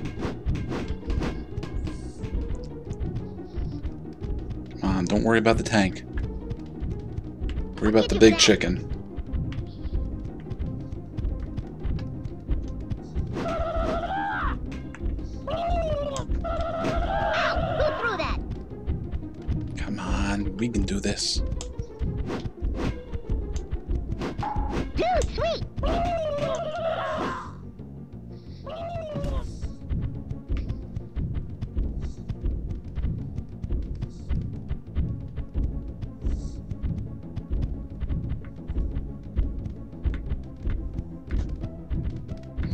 Come on, don't worry about the tank. Worry about the big chicken. Ow! Who threw that? Come on, we can do this. Dude, sweet!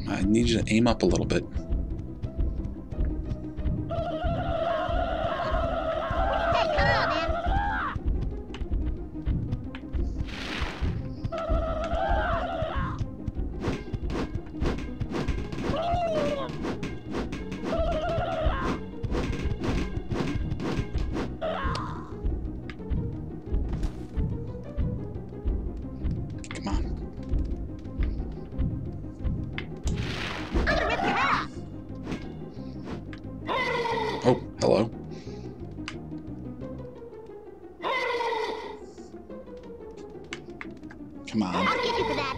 I need you to aim up a little bit. Hey, come on, man! Come on. I'm gonna rip your head off! Oh, hello. Come on. I'll get you for that!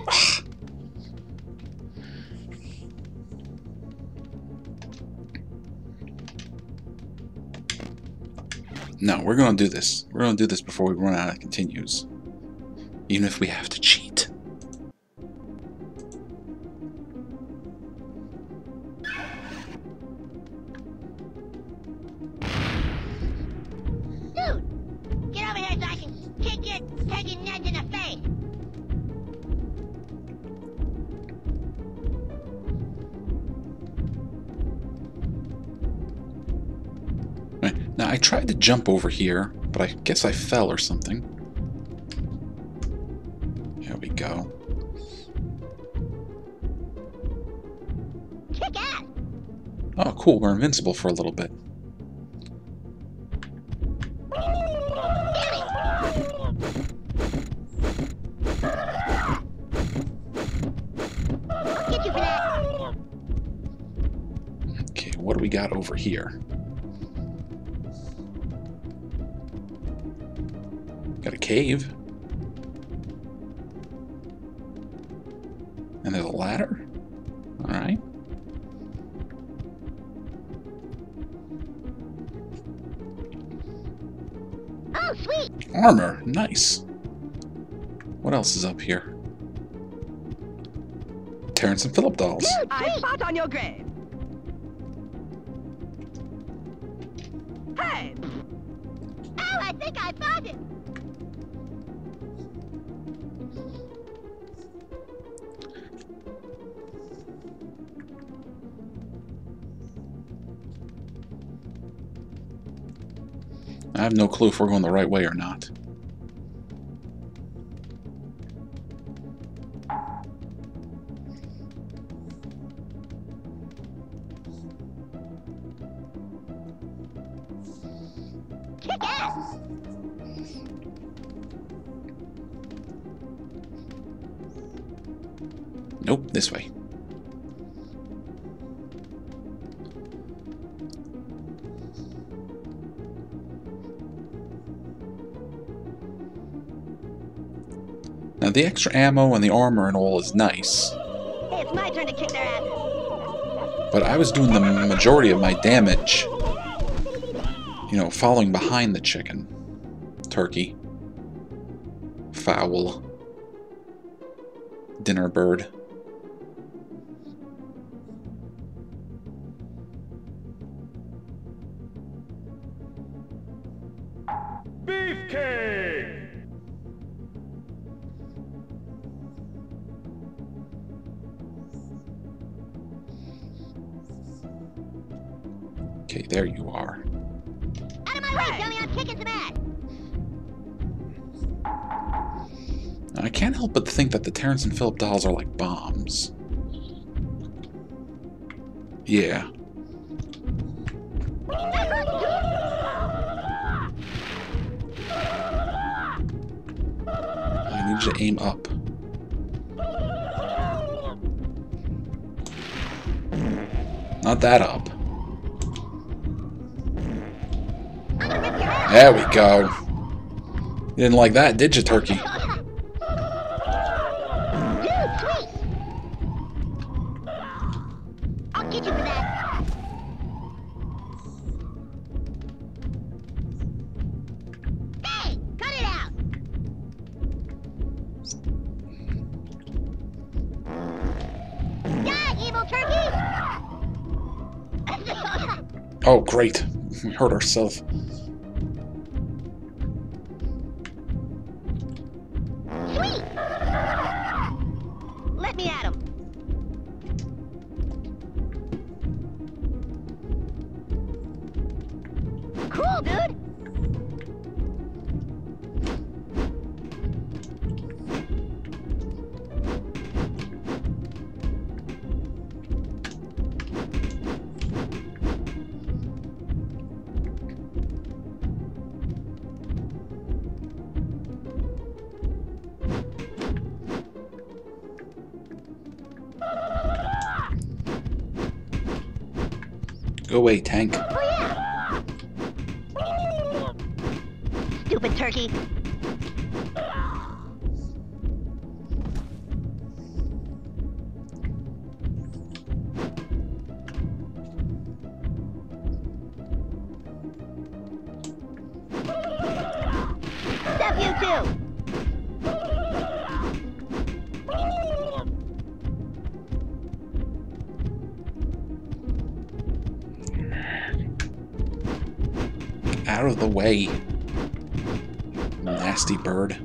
No, we're gonna do this. We're gonna do this before we run out of continues. Even if we have to cheat. Dude! Get over here so I can kick your turkey nuts in the face! Right. Now, I tried to jump over here, but I guess I fell or something. There we go. Kick ass! Oh, cool. We're invincible for a little bit. I'll get you for that! Okay, what do we got over here? Got a cave. And there's a ladder. Alright. Oh, sweet! Armor. Nice. What else is up here? Terrence and Phillip dolls. Dude, I sweet! spot on your grave. Hey! Oh, I think I found it! I have no clue if we're going the right way or not. Kick ass! Nope, this way. Now the extra ammo and the armor and all is nice, Hey, it's my turn to kick their asses! but I was doing the majority of my damage, you know, following behind the chicken. turkey. Fowl. Dinner bird. Beefcake! Okay, there you are. Out of my way, dummy! I'm kicking some ass. Now, I can't help but think that the Terrence and Phillip dolls are like bombs. Yeah. I need you to aim up. Not that up. There we go. You didn't like that, did you, turkey? Dude, sweet. I'll get you for that. Hey, cut it out. Yeah, evil turkey. Oh, great. We hurt ourselves. Sweet. Let me at him. Cool, dude. Go away, tank. Oh, yeah. Stupid turkey. Step you too. Out of the way. Nasty bird.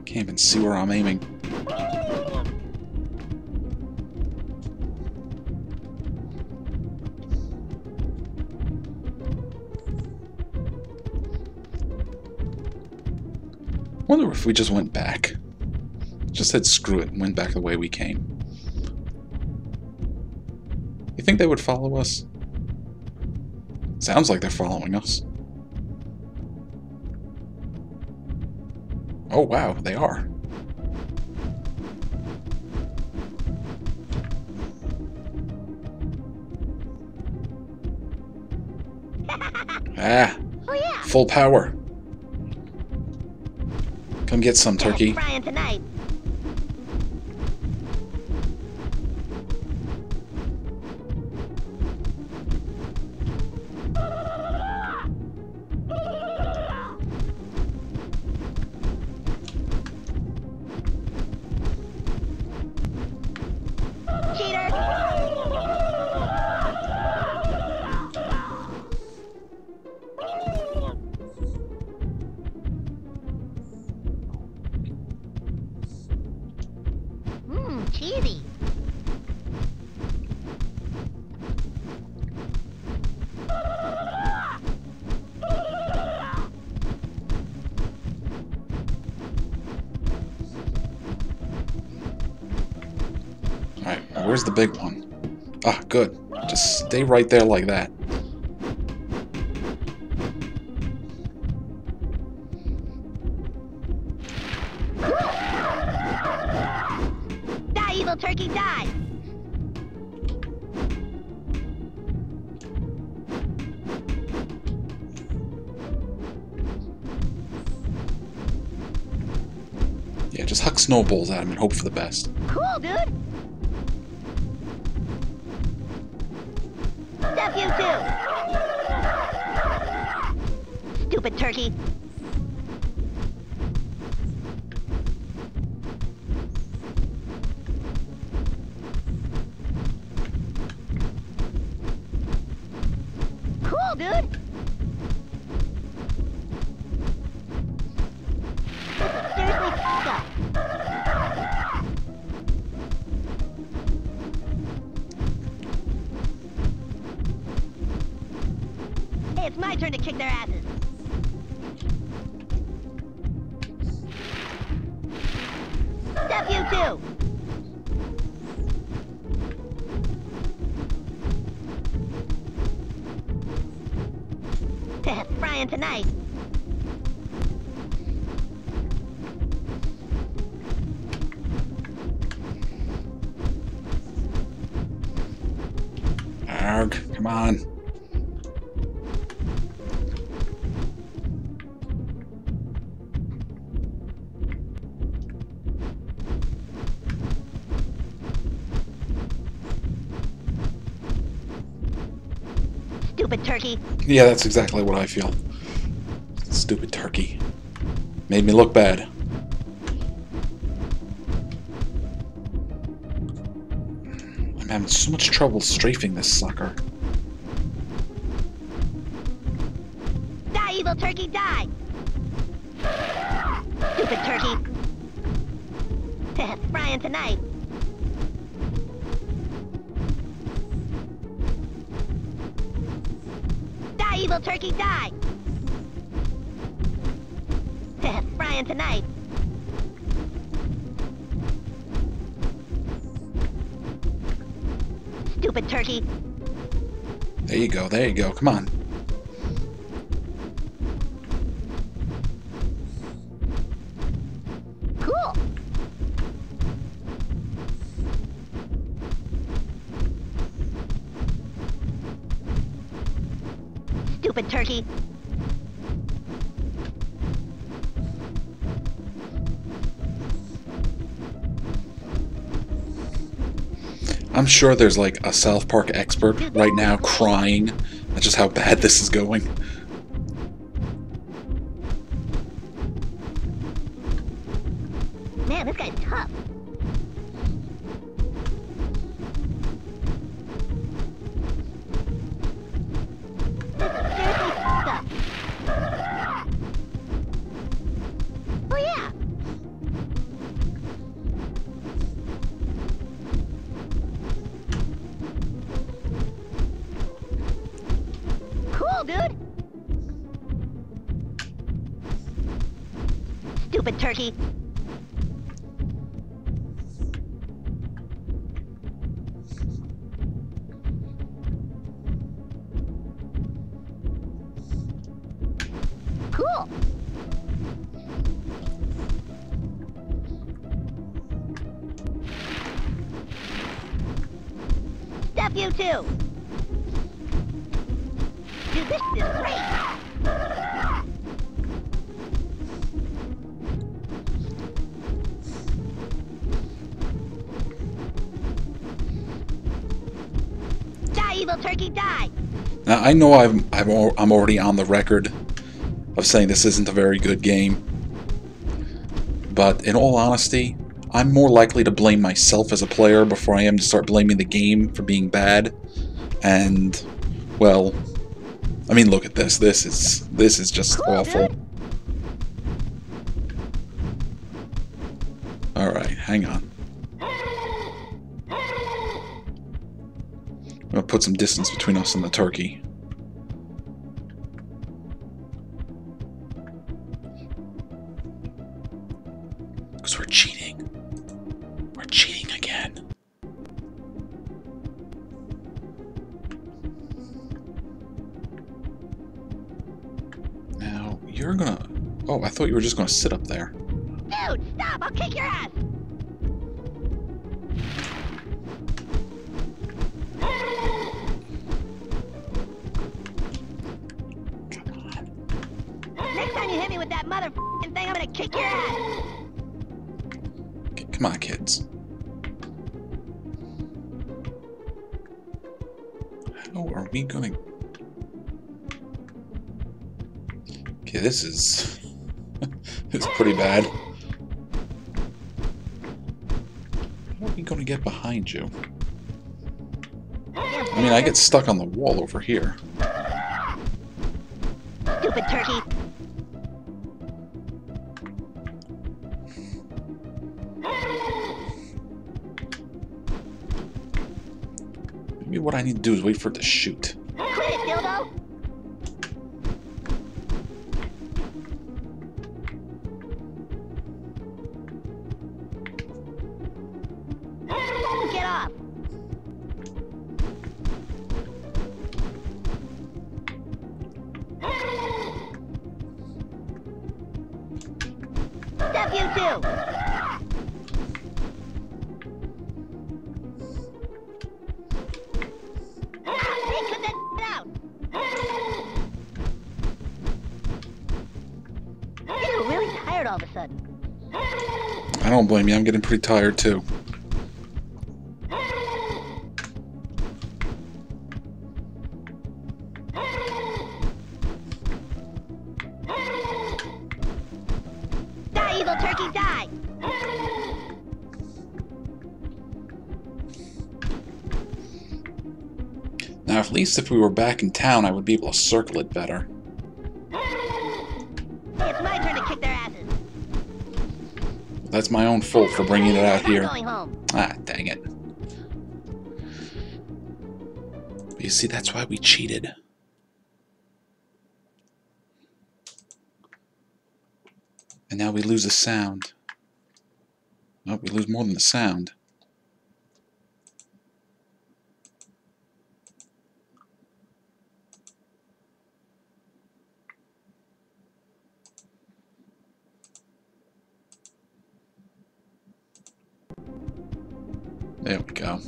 Can't even see where I'm aiming. Wonder if we just went back. Just said screw it and went back the way we came. You think they would follow us? Sounds like they're following us. Oh wow, they are. Ah, Oh yeah. full power. Come get some, turkey. Frying tonight. Cheater. Cheesy. Alright, where's the big one? Ah, good. Just stay right there like that. Die, evil turkey, die! Yeah, just huck snowballs at him and hope for the best. Cool, dude! Step you too! Stupid turkey. Cool, dude. This is seriously f***ed up. Hey, it's my turn to kick their asses. Step you two. Frying tonight. Arg, come on. Stupid turkey. Yeah, that's exactly what I feel. Stupid turkey. Made me look bad. I'm having so much trouble strafing this sucker. Die, evil turkey, die! Stupid turkey. Frying tonight. Die, evil turkey, die! Frying tonight. Stupid turkey. There you go, there you go. Come on. Cool. Stupid turkey. I'm sure there's like a South Park expert right now crying at just how bad this is going. Man, this guy's tough. This is seriously f***ed up. Oh yeah. Cool, dude. Stupid turkey. Cool. Step you two. Dude, this is great. Die, evil turkey, die. Now I know I'm already on the record of saying this isn't a very good game, but in all honesty, I'm more likely to blame myself as a player before I am to start blaming the game for being bad. And well, I mean, look at this. This is just Cool, awful. dude. All right, hang on. I'm gonna put some distance between us and the turkey. Because we're cheating. We're cheating again. Now, you're gonna... Oh, I thought you were just gonna sit up there. Dude, stop! I'll kick your ass! Next time you hit me with that motherfucking thing, I'm gonna kick your ass! Okay, come on, kids. How are we gonna... Okay, Okay, this is... this is pretty bad. How are we going to get behind you? I mean, I get stuck on the wall over here. Stupid turkey. Maybe what I need to do is wait for it to shoot. Quit it, dildo. Get off. Step you too. Hey, cut that out. You're really tired all of a sudden. I don't blame you, I'm getting pretty tired too. Die, evil turkey, die! Now, at least if we were back in town, I would be able to circle it better. Hey, it's my turn to kick their asses. That's my own fault for bringing it out I'm here. going home. Ah, dang it. But you see, that's why we cheated. And now we lose the sound. Oh, we lose more than the sound. There we go.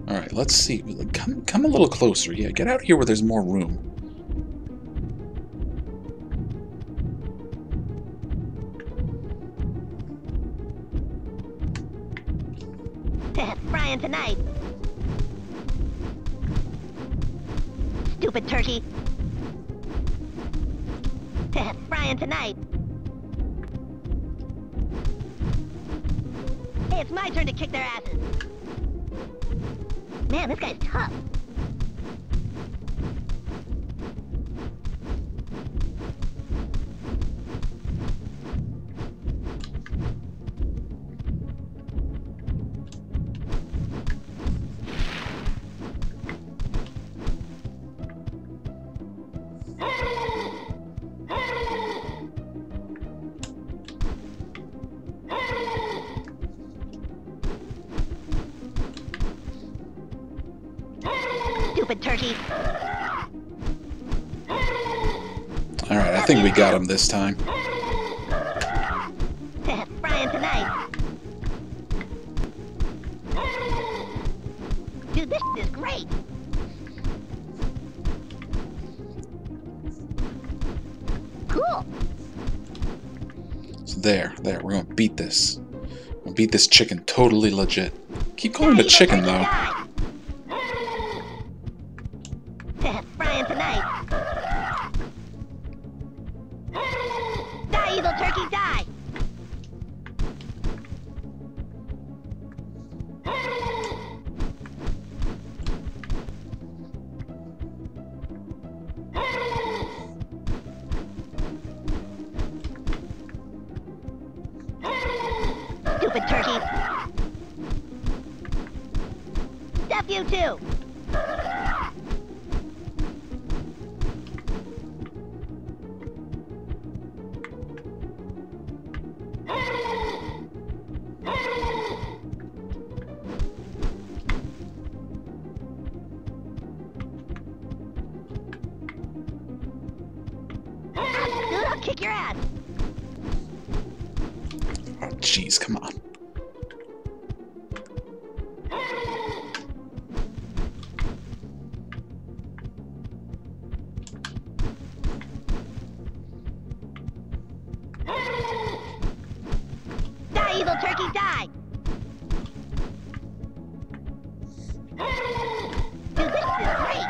Alright, let's see. Come a little closer. Yeah, get out here where there's more room. Frying tonight. Stupid turkey. Frying tonight. Hey, it's my turn to kick their asses. Man, this guy's tough. Stupid turkey. Alright, I think we got him this time. Frying tonight. Dude, this is great. Cool. So there, we're gonna beat this. We'll beat this chicken totally legit. Keep calling it a chicken though. Frying tonight. Die, evil turkey, die. Stupid turkey. Step you too. Dude, I'll kick your ass. Oh, jeez, come on. Die, evil turkey, die. Dude, this is great.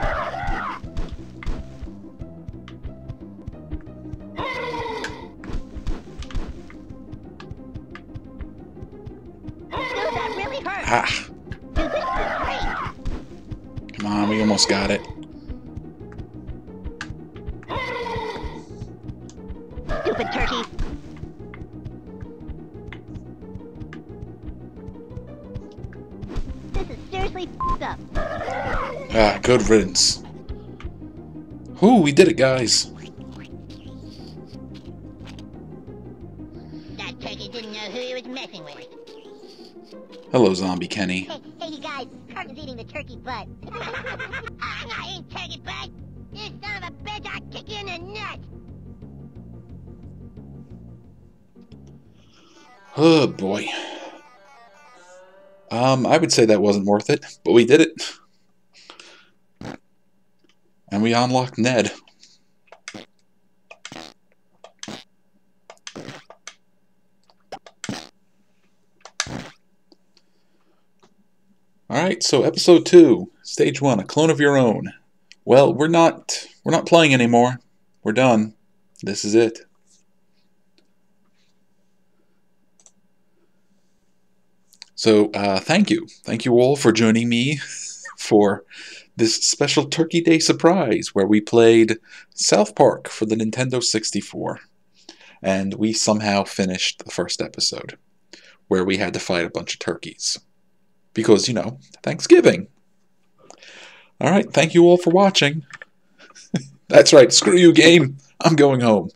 Ah. Dude, this is great. Come on, we almost got it. Stupid turkey. This is seriously f***ed up. Ah, good riddance. Ooh, we did it, guys. That turkey didn't know who he was messing with. Hello, Zombie Kenny. Hey, you guys, Kurt is eating the turkey butt. I'm not eating turkey butt. You son of a bitch, I'll kick you in the nuts. Oh, boy. I would say that wasn't worth it, but we did it. And we unlocked Ned. Alright, so episode 2, stage 1, a clone of your own. Well, we're not playing anymore. We're done. This is it. So, thank you. Thank you all for joining me for this special Turkey Day surprise where we played South Park for the Nintendo 64. And we somehow finished the first episode where we had to fight a bunch of turkeys. Because, you know, Thanksgiving. Alright, thank you all for watching. That's right, screw you, game. I'm going home.